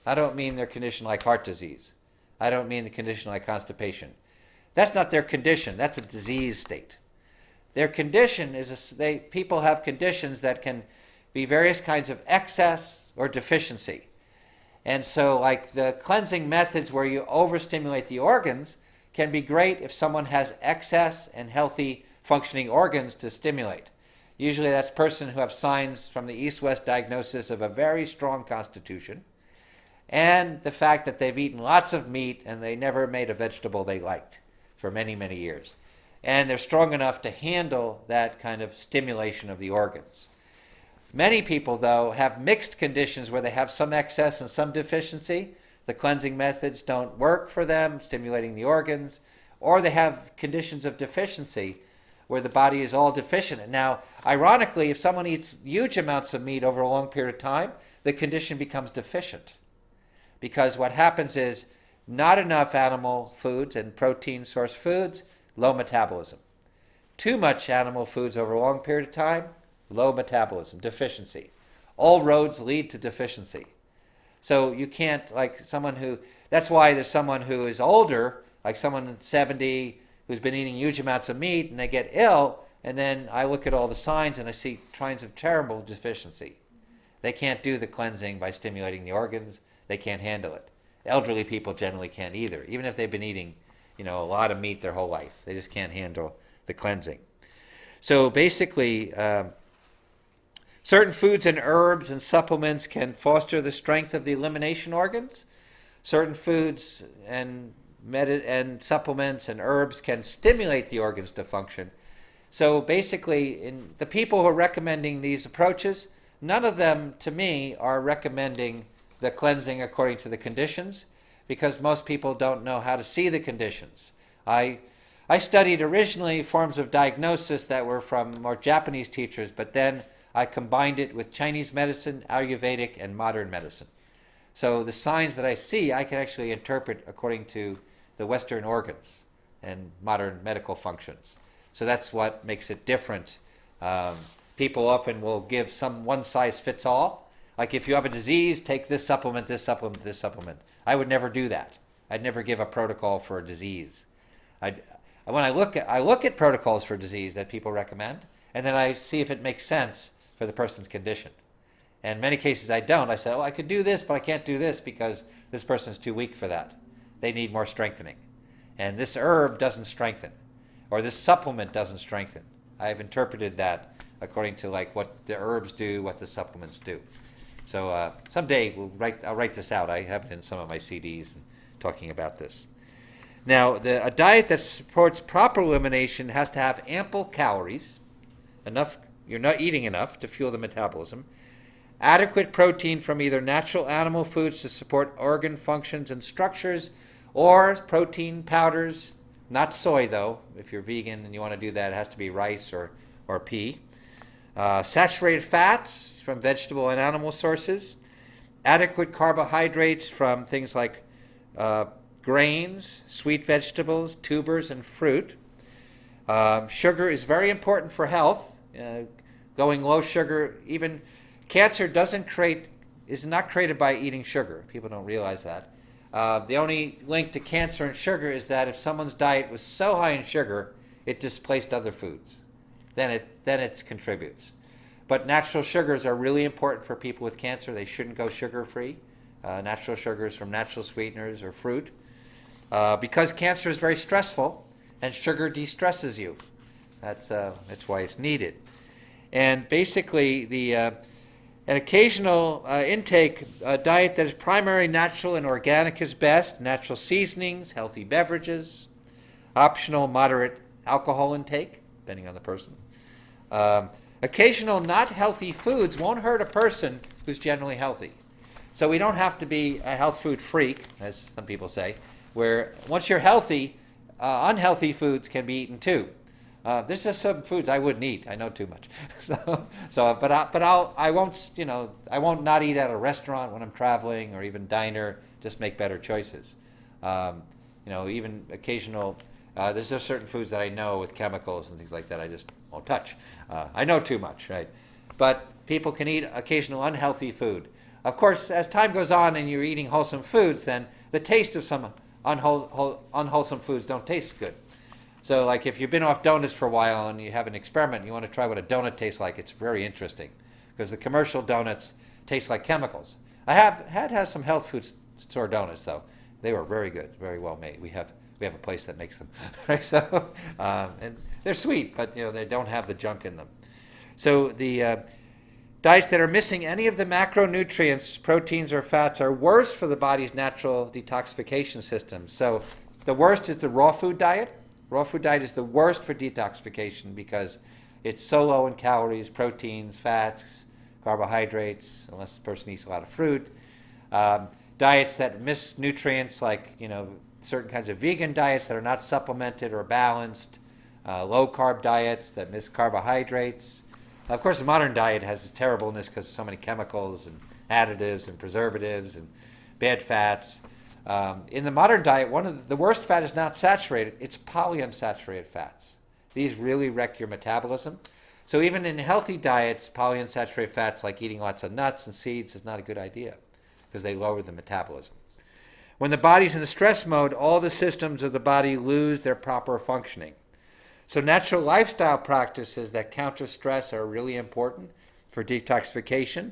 I don't mean their condition like heart disease. I don't mean the condition like constipation. That's not their condition. That's a disease state. Their condition is people have conditions that can be various kinds of excess or deficiency. And so like the cleansing methods where you overstimulate the organs can be great if someone has excess and healthy functioning organs to stimulate. Usually that's a person who have signs from the East-West diagnosis of a very strong constitution and the fact that they've eaten lots of meat and they never made a vegetable they liked for many, many years. And they're strong enough to handle that kind of stimulation of the organs. Many people, though, have mixed conditions where they have some excess and some deficiency. The cleansing methods don't work for them, stimulating the organs, or they have conditions of deficiency where the body is all deficient. Now, ironically, if someone eats huge amounts of meat over a long period of time, the condition becomes deficient. Because what happens is not enough animal foods and protein source foods, low metabolism. Too much animal foods over a long period of time, low metabolism, deficiency. All roads lead to deficiency. So you can't, like someone who, that's why there's someone who is older, like someone 70 who's been eating huge amounts of meat and they get ill, and then I look at all the signs and I see signs of terrible deficiency. They can't do the cleansing by stimulating the organs. They can't handle it. Elderly people generally can't either, even if they've been eating, a lot of meat their whole life. They just can't handle the cleansing. So basically, certain foods and herbs and supplements can foster the strength of the elimination organs. Certain foods and supplements and herbs can stimulate the organs to function. So basically, in the people who are recommending these approaches, none of them, to me, are recommending the cleansing according to the conditions, because most people don't know how to see the conditions. I studied originally forms of diagnosis that were from more Japanese teachers, but then I combined it with Chinese medicine, Ayurvedic, and modern medicine. So the signs that I see, I can actually interpret according to the Western organs and modern medical functions. So that's what makes it different. People often will give some one-size-fits-all. Like if you have a disease, take this supplement, this supplement, this supplement. I would never do that. I'd never give a protocol for a disease. When I look at protocols for disease that people recommend, and then I see if it makes sense for the person's condition. And in many cases I don't. I say, oh, I could do this, but I can't do this because this person is too weak for that. They need more strengthening. And this herb doesn't strengthen, or this supplement doesn't strengthen. I have interpreted that according to like what the herbs do, what the supplements do. So someday I'll write this out. I have it in some of my CDs and talking about this. Now, a diet that supports proper elimination has to have ample calories, enough. You're not eating enough to fuel the metabolism. Adequate protein from either natural animal foods to support organ functions and structures, or protein powders, not soy though. If you're vegan and you want to do that, it has to be rice or pea. Saturated fats from vegetable and animal sources. Adequate carbohydrates from things like grains, sweet vegetables, tubers, and fruit. Sugar is very important for health. Going low sugar, even cancer is not created by eating sugar. People don't realize that. The only link to cancer and sugar is that if someone's diet was so high in sugar, it displaced other foods. Then it contributes. But natural sugars are really important for people with cancer. They shouldn't go sugar-free. Natural sugars from natural sweeteners or fruit. Because cancer is very stressful, and sugar de-stresses you. That's why it's needed. And basically, an occasional intake, a diet that is primarily natural and organic is best. Natural seasonings, healthy beverages, optional moderate alcohol intake, depending on the person. Occasional not healthy foods won't hurt a person who's generally healthy. So we don't have to be a health food freak, as some people say, where once you're healthy, unhealthy foods can be eaten too. There's just some foods I wouldn't eat. I know too much. I won't not eat at a restaurant when I'm traveling or even diner. Just make better choices. Even occasional. There's just certain foods that I know with chemicals and things like that I just won't touch. I know too much, right? But people can eat occasional unhealthy food. Of course, as time goes on and you're eating wholesome foods, then the taste of some unwholesome foods don't taste good. So like if you've been off donuts for a while and you have an experiment, you want to try what a donut tastes like, it's very interesting. Because the commercial donuts taste like chemicals. I have had some health food store donuts though. They were very good, very well made. We have a place that makes them. Right? So, and they're sweet, but they don't have the junk in them. So the diets that are missing any of the macronutrients, proteins or fats, are worse for the body's natural detoxification system. So the worst is the raw food diet. Raw food diet is the worst for detoxification because it's so low in calories, proteins, fats, carbohydrates, unless the person eats a lot of fruit. Diets that miss nutrients, like certain kinds of vegan diets that are not supplemented or balanced, low-carb diets that miss carbohydrates. Of course, the modern diet has a terribleness because of so many chemicals and additives and preservatives and bad fats. In the modern diet, the worst fat is not saturated, it's polyunsaturated fats. These really wreck your metabolism. So even in healthy diets, polyunsaturated fats like eating lots of nuts and seeds is not a good idea because they lower the metabolism. When the body's in a stress mode, all the systems of the body lose their proper functioning. So natural lifestyle practices that counter stress are really important for detoxification.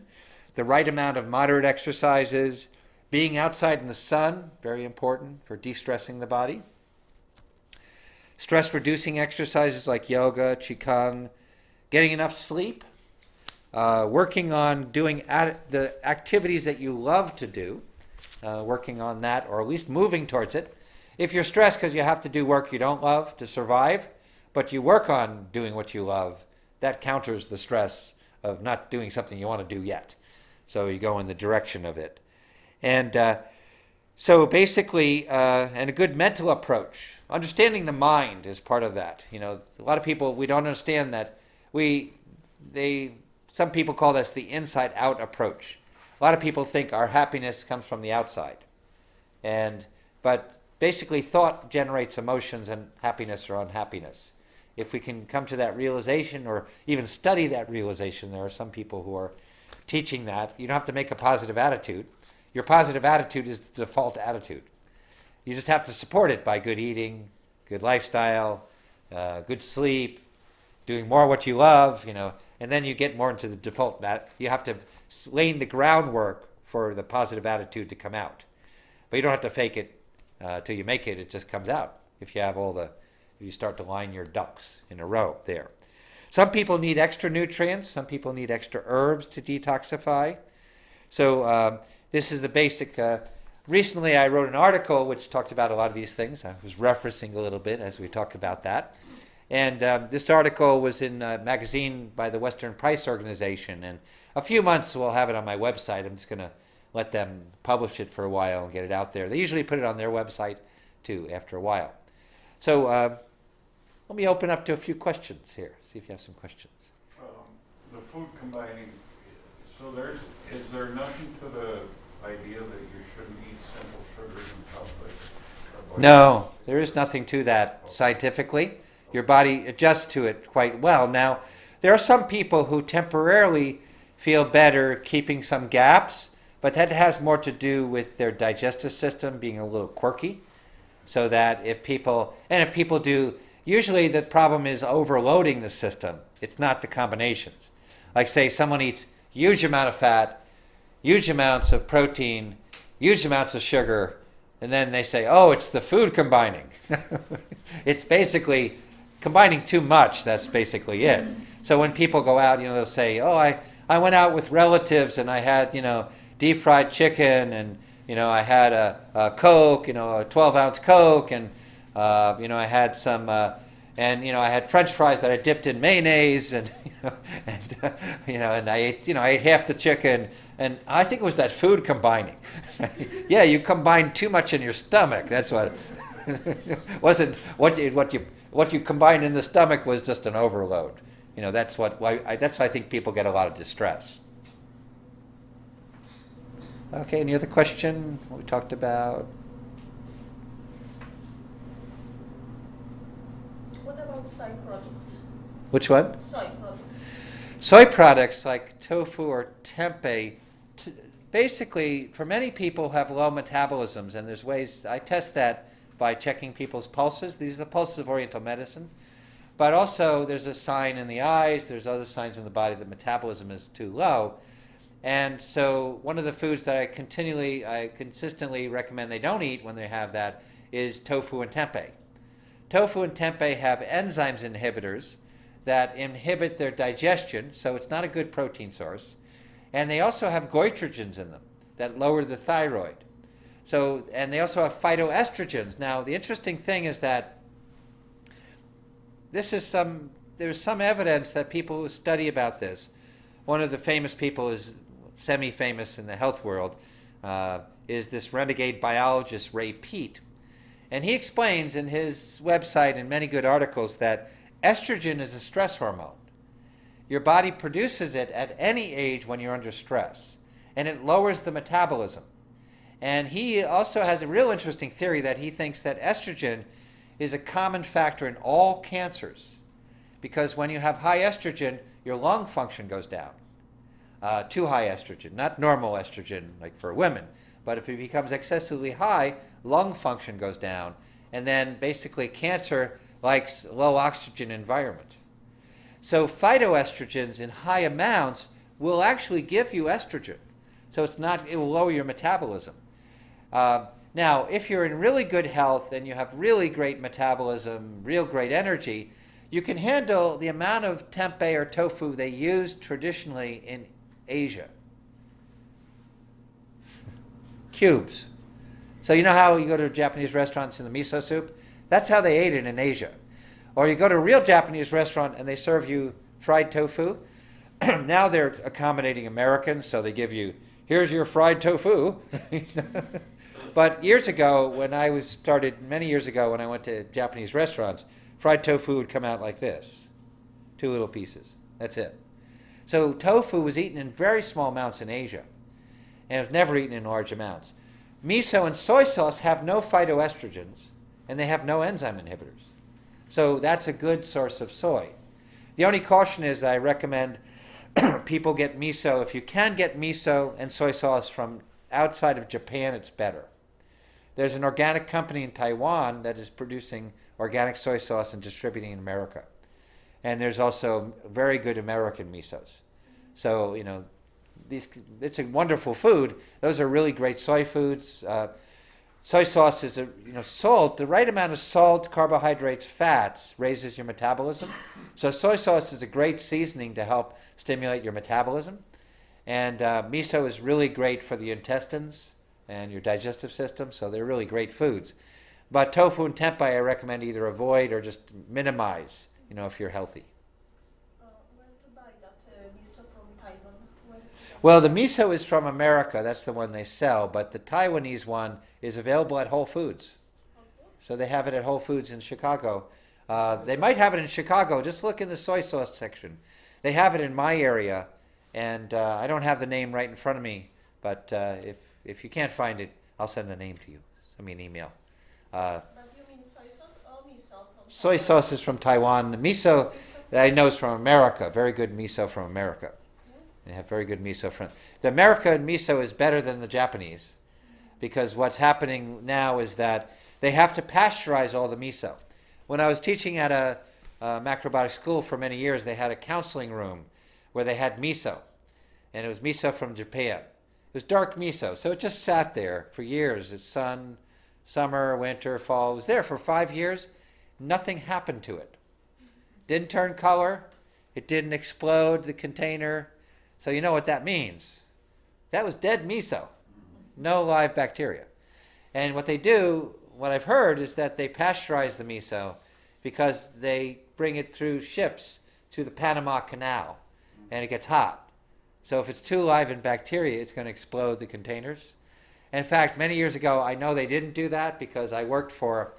The right amount of moderate exercises, being outside in the sun, very important for de-stressing the body. Stress-reducing exercises like yoga, qigong, getting enough sleep, working on doing the activities that you love to do, working on that, or at least moving towards it. If you're stressed because you have to do work you don't love to survive, but you work on doing what you love, that counters the stress of not doing something you want to do yet. So you go in the direction of it. And so basically, and a good mental approach. Understanding the mind is part of that. A lot of people, we don't understand that they some people call this the inside-out approach. A lot of people think our happiness comes from the outside, but basically thought generates emotions, and happiness or unhappiness. If we can come to that realization, or even study that realization, there are some people who are teaching that you don't have to make a positive attitude. Your positive attitude is the default attitude. You just have to support it by good eating, good lifestyle, good sleep, doing more what you love, and then you get more into the default. You have to lay the groundwork for the positive attitude to come out. But you don't have to fake it till you make it. It just comes out if you have if you start to line your ducks in a row there. Some people need extra nutrients. Some people need extra herbs to detoxify. So this is the basic. Recently, I wrote an article which talked about a lot of these things. I was referencing a little bit as we talk about that. And this article was in a magazine by the Western Price Organization. And a few months we'll have it on my website. I'm just going to let them publish it for a while and get it out there. They usually put it on their website too after a while. So let me open up to a few questions here. See if you have some questions. The food combining, so is there nothing to the idea that you shouldn't eat simple sugars and carbohydrates? No, there is nothing to that scientifically. Your body adjusts to it quite well. Now, there are some people who temporarily feel better keeping some gaps, but that has more to do with their digestive system being a little quirky. So that if people do, usually the problem is overloading the system. It's not the combinations. Like say someone eats huge amount of fat, huge amounts of protein, huge amounts of sugar, and then they say, oh, it's the food combining. It's basically combining too much. That's basically it. So when people go out, they'll say, oh, I went out with relatives and I had, deep fried chicken, and I had a Coke, a 12-ounce Coke, and I had some, and I had French fries that I dipped in mayonnaise, and and I ate half the chicken, and I think it was that food combining. Yeah, you combined too much in your stomach. That's what wasn't what you combined in the stomach was just an overload. That's why I think people get a lot of distress. Okay, any other question? What we talked about? What about soy products? Which one? Soy products. Soy products like tofu or tempeh, basically, for many people have low metabolisms, and there's ways, I test that by checking people's pulses. These are the pulses of Oriental medicine. But also, there's a sign in the eyes, there's other signs in the body that metabolism is too low. And so one of the foods that I consistently recommend they don't eat when they have that is tofu and tempeh. Tofu and tempeh have enzymes inhibitors that inhibit their digestion, so it's not a good protein source. And they also have goitrogens in them that lower the thyroid. And they also have phytoestrogens. Now, the interesting thing is that there's some evidence that people who study about this, one of the famous people is semi-famous in the health world, is this renegade biologist Ray Peat. And he explains in his website and many good articles that estrogen is a stress hormone. Your body produces it at any age when you're under stress, and it lowers the metabolism. And he also has a real interesting theory that he thinks that estrogen is a common factor in all cancers, because when you have high estrogen, your lung function goes down. Too high estrogen, not normal estrogen like for women, but if it becomes excessively high, lung function goes down, and then basically cancer likes low oxygen environment. So phytoestrogens in high amounts will actually give you estrogen. So it will lower your metabolism. Now, if you're in really good health and you have really great metabolism, real great energy, you can handle the amount of tempeh or tofu they use traditionally in Asia. Cubes. So you know how you go to Japanese restaurants in the miso soup? That's how they ate it in Asia. Or you go to a real Japanese restaurant and they serve you fried tofu. Now they're accommodating Americans, so they give you, here's your fried tofu. But years ago, many years ago when I went to Japanese restaurants, fried tofu would come out like this. 2 little pieces. That's it. So tofu was eaten in very small amounts in Asia, and it was never eaten in large amounts. Miso and soy sauce have no phytoestrogens, and they have no enzyme inhibitors. So that's a good source of soy. The only caution is that I recommend people get miso. If you can get miso and soy sauce from outside of Japan, it's better. There's an organic company in Taiwan that is producing organic soy sauce and distributing in America. And there's also very good American misos. So, it's a wonderful food. Those are really great soy foods. Soy sauce is salt. The right amount of salt, carbohydrates, fats raises your metabolism. So soy sauce is a great seasoning to help stimulate your metabolism. And miso is really great for the intestines and your digestive system. So they're really great foods. But tofu and tempeh I recommend either avoid or just minimize, if you're healthy. Where to buy that miso from Taiwan? Where to buy Well, the miso is from America. That's the one they sell. But the Taiwanese one is available at Whole Foods. Okay. So they have it at Whole Foods in Chicago. They might have it in Chicago. Just look in the soy sauce section. They have it in my area. And I don't have the name right in front of me. But if you can't find it, I'll send the name to you. Send me an email. But you mean soy sauce or miso from Soy Taiwan? sauce is from Taiwan. The miso that I know is from America. Very good miso from America. They have very good miso from... The American miso is better than the Japanese because what's happening now is that they have to pasteurize all the miso. When I was teaching at a macrobiotic school for many years, they had a counseling room where they had miso, and it was miso from Japan. It was dark miso, so it just sat there for years. It's summer, winter, fall. It was there for 5 years. Nothing happened to it. Didn't turn color. It didn't explode the container. So you know what that means. That was dead miso. No live bacteria. And what they do, what I've heard, is that they pasteurize the miso because they bring it through ships through the Panama Canal, and it gets hot. So if it's too live in bacteria, it's going to explode the containers. In fact, many years ago, I know they didn't do that because I worked for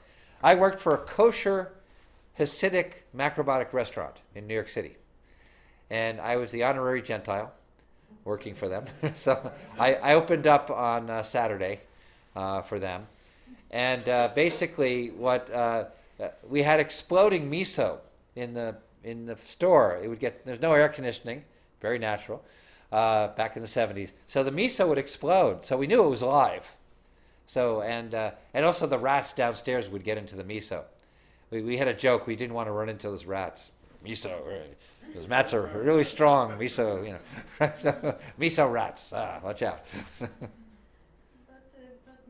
a kosher Hasidic macrobiotic restaurant in New York City. And I was the honorary Gentile working for them. So I opened up on Saturday for them. And basically we had exploding miso in the store. There's no air conditioning, very natural, back in the 70s. So the miso would explode. So we knew it was alive. So, and also the rats downstairs would get into the miso. We had a joke. We didn't want to run into those rats. Miso, those rats are really strong. Miso, miso rats. Watch out. But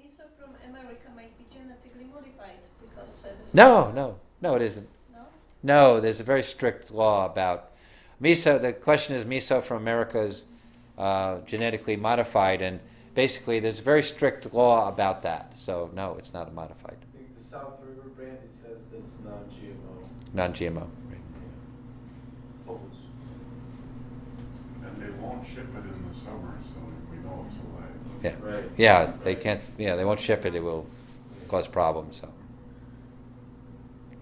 miso from America might be genetically modified because No, it isn't. no? No, there's a very strict law about miso. The question is, miso from America is genetically modified, and basically there's a very strict law about that. So no, it's not modified. I think the South River brand, it says that's non-GMO. Non-GMO. Close. And they won't ship it in the summer, so we know it's alive. Yeah. Right. Yeah, they can't. Yeah, they won't ship it. It will cause problems. So.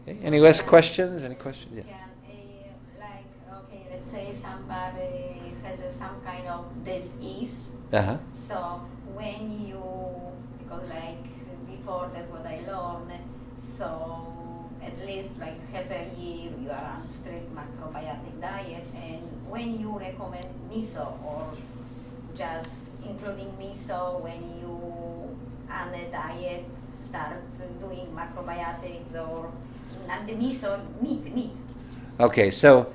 Okay. Any last questions? Any questions? Yeah. Jan, okay, let's say somebody has some kind of disease. Uh-huh. So when you, because like before that's what I learned, so at least like half a year you are on strict macrobiotic diet, and when you recommend miso or just including miso when you on a diet start doing macrobiotics or not the miso, meat. Okay, so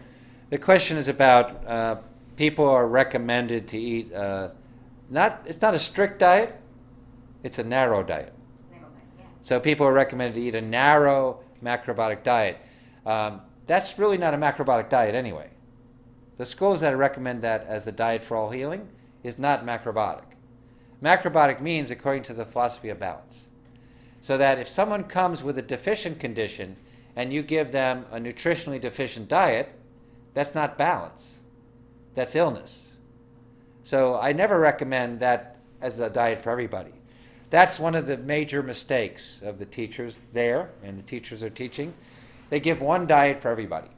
the question is about people are recommended to eat. It's not a strict diet; it's a narrow diet. Yeah. So people are recommended to eat a narrow macrobiotic diet. That's really not a macrobiotic diet anyway. The schools that recommend that as the diet for all healing is not macrobiotic. Macrobiotic means according to the philosophy of balance. So that if someone comes with a deficient condition and you give them a nutritionally deficient diet, that's not balance. That's illness. So I never recommend that as a diet for everybody. That's one of the major mistakes of the teachers there, and the teachers are teaching. They give one diet for everybody.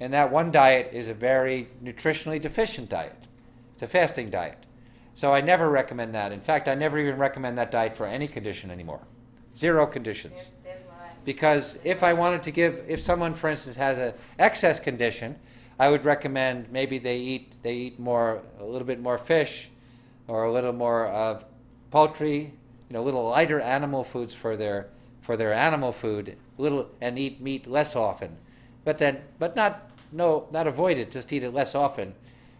And that one diet is a very nutritionally deficient diet. It's a fasting diet. So I never recommend that. In fact, I never even recommend that diet for any condition anymore. Zero conditions. That's what I. Because if I wanted to give, if someone, for instance, has an excess condition, I would recommend maybe they eat more, a little bit more fish, or a little more of poultry, a little lighter animal foods for their animal food, and eat meat less often, but not avoid it, just eat it less often,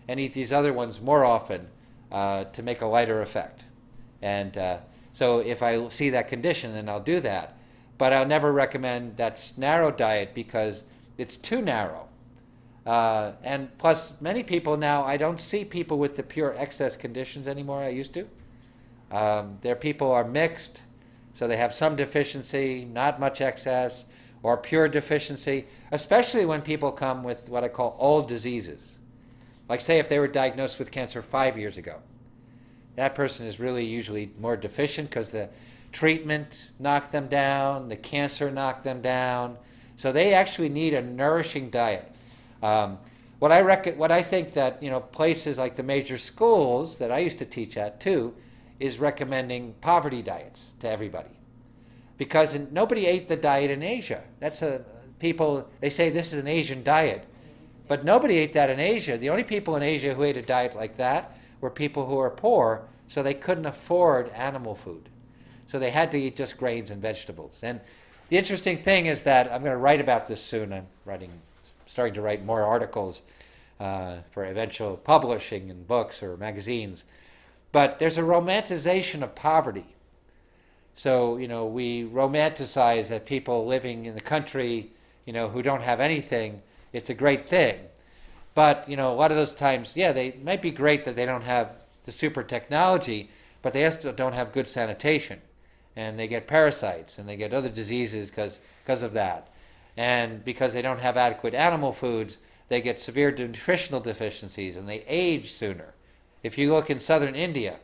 and eat these other ones more often to make a lighter effect. And so if I see that condition, then I'll do that. But I'll never recommend that narrow diet because it's too narrow. And plus, many people now, I don't see people with the pure excess conditions anymore. I used to. Their people are mixed, so they have some deficiency, not much excess, or pure deficiency, especially when people come with what I call old diseases. Like say if they were diagnosed with cancer 5 years ago. That person is really usually more deficient because the treatment knocked them down, the cancer knocked them down. So they actually need a nourishing diet. What I think that places like the major schools that I used to teach at too is recommending poverty diets to everybody, because nobody ate the diet in Asia. They say this is an Asian diet, but nobody ate that in Asia. The only people in Asia who ate a diet like that were people who were poor, so they couldn't afford animal food, so they had to eat just grains and vegetables. And the interesting thing is that I'm going to write about this soon. I'm starting to write more articles for eventual publishing in books or magazines. But there's a romanticization of poverty. So, we romanticize that people living in the country, who don't have anything, it's a great thing. But, a lot of those times, they might be great that they don't have the super technology, but they also don't have good sanitation. And they get parasites and they get other diseases because of that. And because they don't have adequate animal foods, they get severe nutritional deficiencies and they age sooner. If you look in southern India,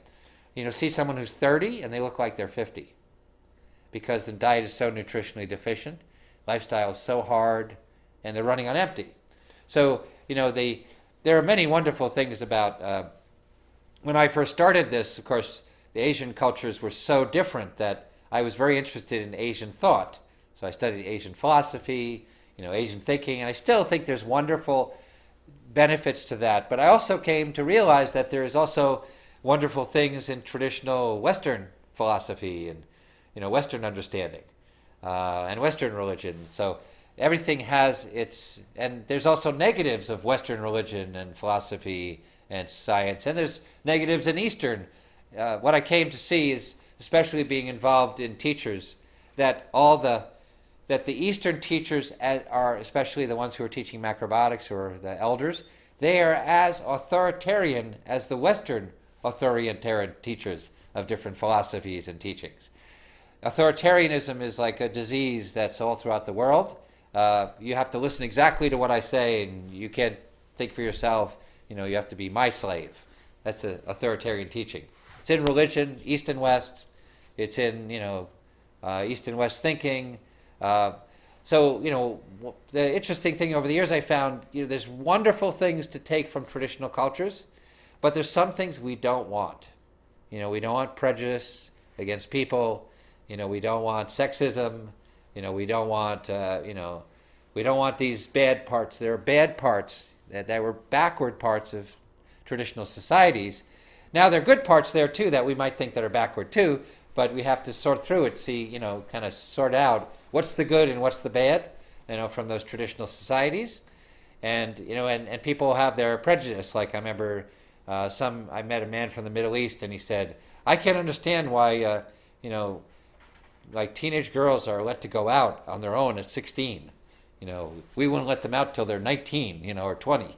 see someone who's 30 and they look like they're 50 because the diet is so nutritionally deficient, lifestyle is so hard, and they're running on empty. So, there are many wonderful things about, when I first started this, of course, the Asian cultures were so different that I was very interested in Asian thought. So I studied Asian philosophy, Asian thinking, and I still think there's wonderful benefits to that. But I also came to realize that there is also wonderful things in traditional Western philosophy and Western understanding and Western religion. So everything has and there's also negatives of Western religion and philosophy and science, and there's negatives in Eastern. What I came to see is, especially being involved in teachers, that the Eastern teachers are, especially the ones who are teaching macrobiotics or the elders, they are as authoritarian as the Western authoritarian teachers of different philosophies and teachings. Authoritarianism is like a disease that's all throughout the world. You have to listen exactly to what I say, and you can't think for yourself. You have to be my slave. That's an authoritarian teaching. It's in religion, East and West. It's in, East and West thinking. So, the interesting thing over the years I found, there's wonderful things to take from traditional cultures, but there's some things we don't want. We don't want prejudice against people. We don't want sexism. We don't want, we don't want these bad parts. There are bad parts that were backward parts of traditional societies. Now, there are good parts there, too, that we might think that are backward, too, but we have to sort through it, see, kind of sort out what's the good and what's the bad, from those traditional societies. And, and people have their prejudice. Like I remember I met a man from the Middle East, and he said, I can't understand why, like teenage girls are let to go out on their own at 16. We wouldn't let them out till they're 19, or 20.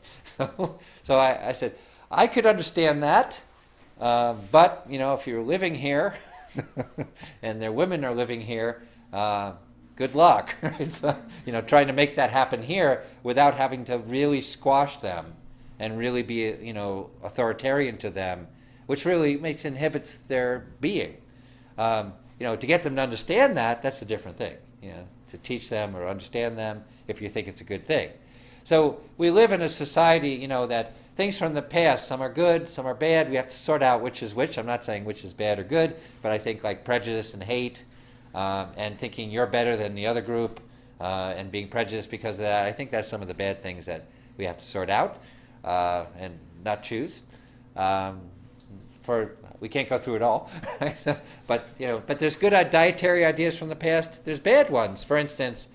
So I said, I could understand that, but, if you're living here and their women are living here, good luck. Right? So, trying to make that happen here without having to really squash them and really be, authoritarian to them, which really inhibits their being. To get them to understand that, that's a different thing. To teach them or understand them if you think it's a good thing. So we live in a society, that things from the past, some are good, some are bad. We have to sort out which is which. I'm not saying which is bad or good, but I think like prejudice and hate, and thinking you're better than the other group, and being prejudiced because of that, I think that's some of the bad things that we have to sort out and not choose. We can't go through it all, but there's good dietary ideas from the past. There's bad ones. For instance,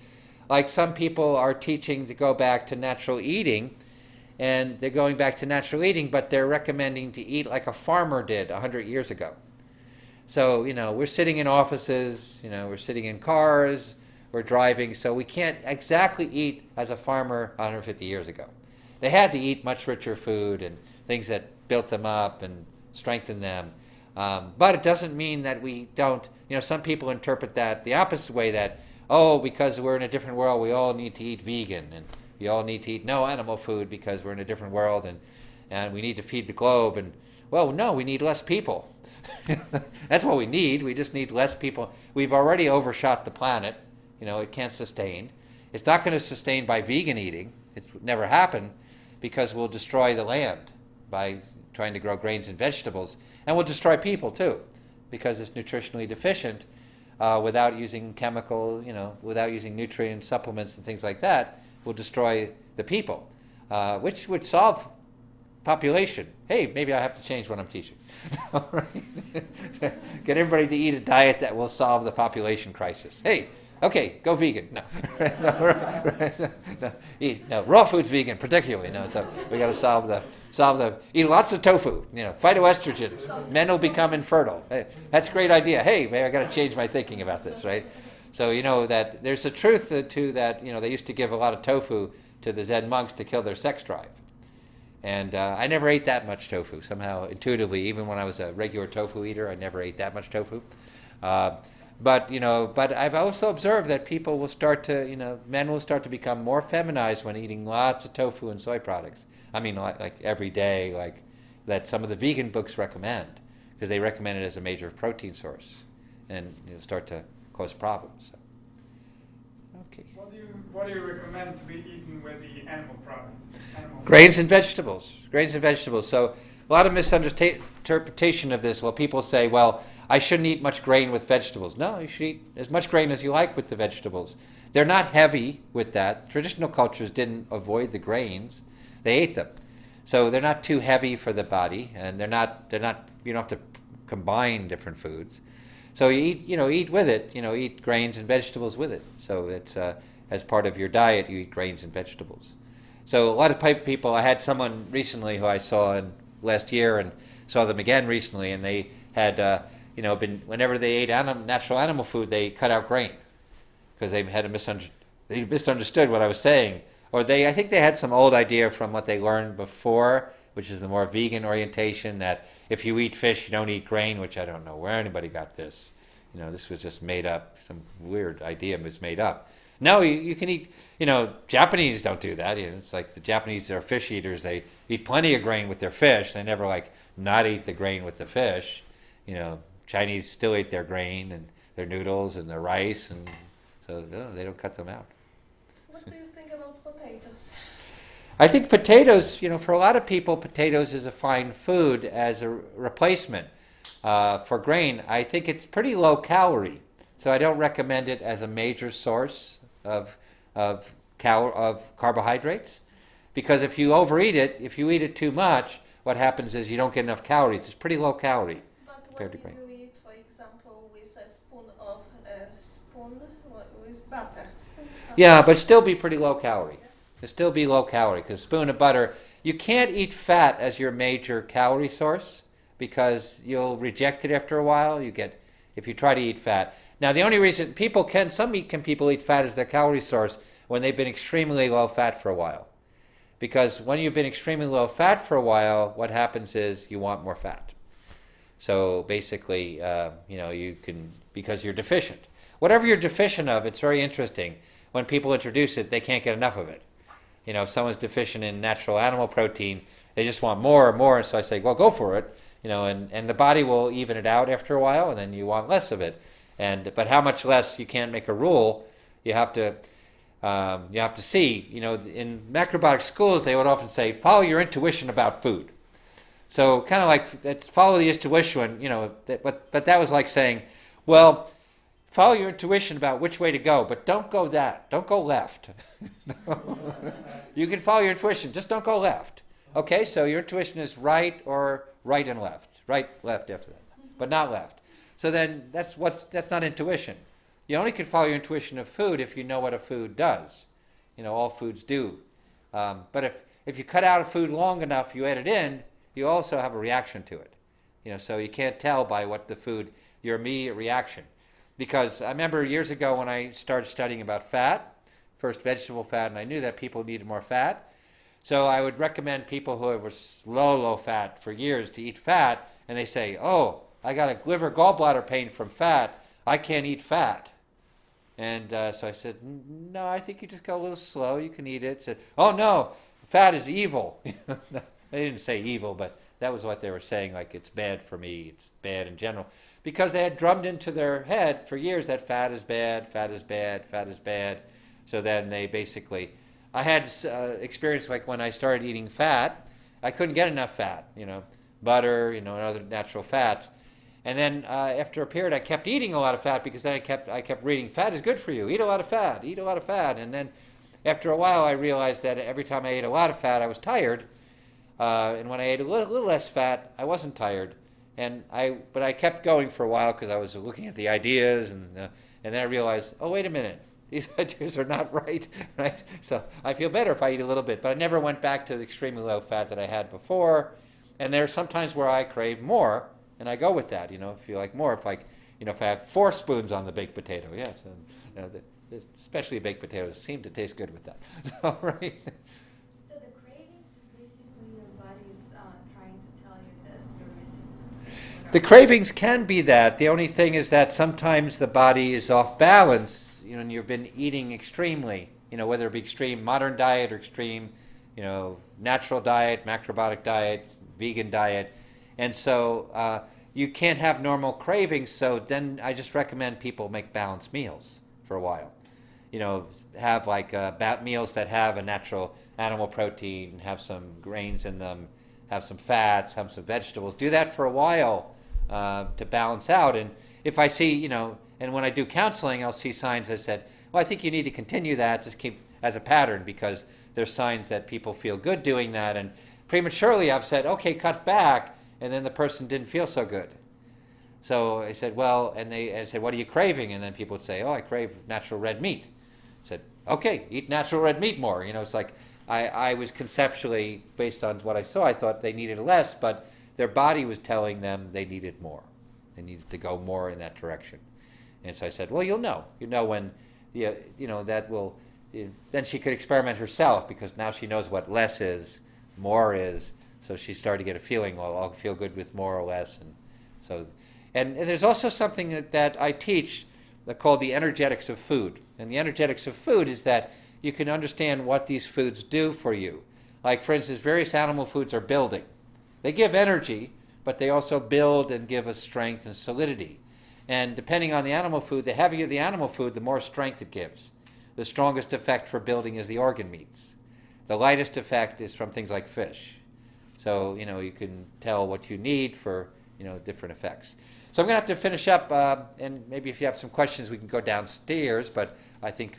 like some people are teaching to go back to natural eating, and they're going back to natural eating, but they're recommending to eat like a farmer did 100 years ago. So, we're sitting in offices, we're sitting in cars, we're driving, so we can't exactly eat as a farmer 150 years ago. They had to eat much richer food and things that built them up and strengthened them. But it doesn't mean that we don't, some people interpret that the opposite way, that, because we're in a different world, we all need to eat vegan, and we all need to eat no animal food because we're in a different world, and we need to feed the globe. And, well, no, we need less people. That's what we need. We just need less people. We've already overshot the planet. It can't sustain. It's not going to sustain by vegan eating. It's never happened, because we'll destroy the land by trying to grow grains and vegetables. And we'll destroy people, too, because it's nutritionally deficient. Without using without using nutrient supplements and things like that, will destroy the people, which would solve population. Hey, maybe I have to change what I'm teaching. Get everybody to eat a diet that will solve the population crisis. Hey, okay, go vegan. No, raw food's vegan particularly. No, so we got to solve the eat lots of tofu. Phytoestrogens. Men will become infertile. Hey, that's a great idea. Hey, maybe I got to change my thinking about this, right? So that there's a truth to that. They used to give a lot of tofu to the Zen monks to kill their sex drive. And I never ate that much tofu. Somehow, intuitively, even when I was a regular tofu eater, I never ate that much tofu. But I've also observed that people will start to, men will start to become more feminized when eating lots of tofu and soy products. I mean, like every day, like that some of the vegan books recommend, because they recommend it as a major protein source, and start to cause problems. So. Okay. What do you recommend to be eaten with the animal product? Grains and vegetables. Grains and vegetables. So a lot of misinterpretation of this. Well, people say, well, I shouldn't eat much grain with vegetables. No, you should eat as much grain as you like with the vegetables. They're not heavy with that. Traditional cultures didn't avoid the grains. They ate them. So they're not too heavy for the body, and they're not you don't have to combine different foods. So you eat with it, eat grains and vegetables with it. So it's as part of your diet, you eat grains and vegetables. So a lot of people, I had someone recently who I saw last year and saw them again recently, and they had whenever they ate natural animal food, they cut out grain because they misunderstood what I was saying. Or I think they had some old idea from what they learned before, which is the more vegan orientation, that if you eat fish, you don't eat grain, which I don't know where anybody got this. This was just made up. Some weird idea was made up. No, you can eat, Japanese don't do that. It's like the Japanese are fish eaters. They eat plenty of grain with their fish. They never not eat the grain with the fish. Chinese still eat their grain and their noodles and their rice, and so they don't cut them out. What do you think about potatoes? I think potatoes, for a lot of people, potatoes is a fine food as a replacement for grain. I think it's pretty low calorie, so I don't recommend it as a major source of carbohydrates, because if you overeat it, if you eat it too much, what happens is you don't get enough calories. It's pretty low calorie compared to grain. But what if you eat, for example, with a spoon with butter? Yeah, but still be pretty low calorie. It'll still be low calorie, because a spoon of butter, you can't eat fat as your major calorie source, because you'll reject it after a while. If you try to eat fat. Now, the only reason people eat fat as their calorie source when they've been extremely low fat for a while. Because when you've been extremely low fat for a while, what happens is you want more fat. So basically, you can, because you're deficient. Whatever you're deficient of, it's very interesting. When people introduce it, they can't get enough of it. If someone's deficient in natural animal protein, they just want more and more. And so I say, well, go for it. And the body will even it out after a while, and then you want less of it. But how much less, you can't make a rule. You have to, You have to see, in macrobiotic schools, they would often say, follow your intuition about food. So kind of like, follow the intuition, but that was like saying, well, follow your intuition about which way to go, but don't go that. Don't go left. You can follow your intuition, just don't go left. Okay, so your intuition is right or right and left. Right, left after that, but not left. So then that's not intuition. You only can follow your intuition of food if you know what a food does. All foods do. But if you cut out a food long enough, you add it in, you also have a reaction to it. So you can't tell by what the food, your immediate reaction. Because I remember years ago when I started studying about fat, first vegetable fat, and I knew that people needed more fat. So I would recommend people who were low fat for years to eat fat, and they say, oh, I got a liver gallbladder pain from fat, I can't eat fat. And so I said, no, I think you just go a little slow, you can eat it. Said, oh no, fat is evil. They didn't say evil, but that was what they were saying, like it's bad for me, it's bad in general. Because they had drummed into their head for years that fat is bad, fat is bad, fat is bad. So then they basically, I had experience like when I started eating fat, I couldn't get enough fat, butter, and other natural fats. And then after a period, I kept eating a lot of fat because then I kept reading, fat is good for you, eat a lot of fat, eat a lot of fat. And then after a while, I realized that every time I ate a lot of fat, I was tired. And when I ate a little less fat, I wasn't tired. But I kept going for a while because I was looking at the ideas, and then I realized, oh, wait a minute, these ideas are not right, right? So I feel better if I eat a little bit, but I never went back to the extremely low fat that I had before. And there are sometimes where I crave more, and I go with that, if you like more. If if I have 4 spoons on the baked potato, yes, especially baked potatoes seem to taste good with that. So, right. So the cravings is basically your body's trying to tell you that you're missing something. The cravings can be that. The only thing is that sometimes the body is off balance, and you've been eating extremely, whether it be extreme modern diet or extreme, natural diet, macrobiotic diet, vegan diet. And so you can't have normal cravings, so then I just recommend people make balanced meals for a while. Have like meals that have a natural animal protein, have some grains in them, have some fats, have some vegetables. Do that for a while to balance out. And if I see, and when I do counseling, I'll see signs that said, well, I think you need to continue that, just keep as a pattern, because there's signs that people feel good doing that. And prematurely I've said, okay, cut back. And then the person didn't feel so good. So I said, well, and I said, what are you craving? And then people would say, oh, I crave natural red meat. I said, okay, eat natural red meat more. It's like I was conceptually, based on what I saw, I thought they needed less, but their body was telling them they needed more. They needed to go more in that direction. And so I said, well, you'll know. When, that will, then she could experiment herself, because now she knows what less is, more is. So she started to get a feeling, well, I'll feel good with more or less. And there's also something that I teach called the energetics of food. And the energetics of food is that you can understand what these foods do for you. Like, for instance, various animal foods are building. They give energy, but they also build and give us strength and solidity. And depending on the animal food, the heavier the animal food, the more strength it gives. The strongest effect for building is the organ meats. The lightest effect is from things like fish. So, you can tell what you need for, different effects. So I'm going to have to finish up, and maybe if you have some questions, we can go downstairs, but I think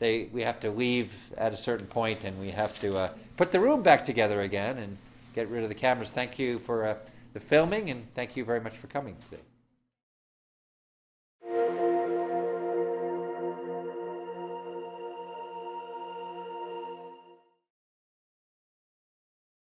we have to leave at a certain point, and we have to put the room back together again and get rid of the cameras. Thank you for the filming, and thank you very much for coming today.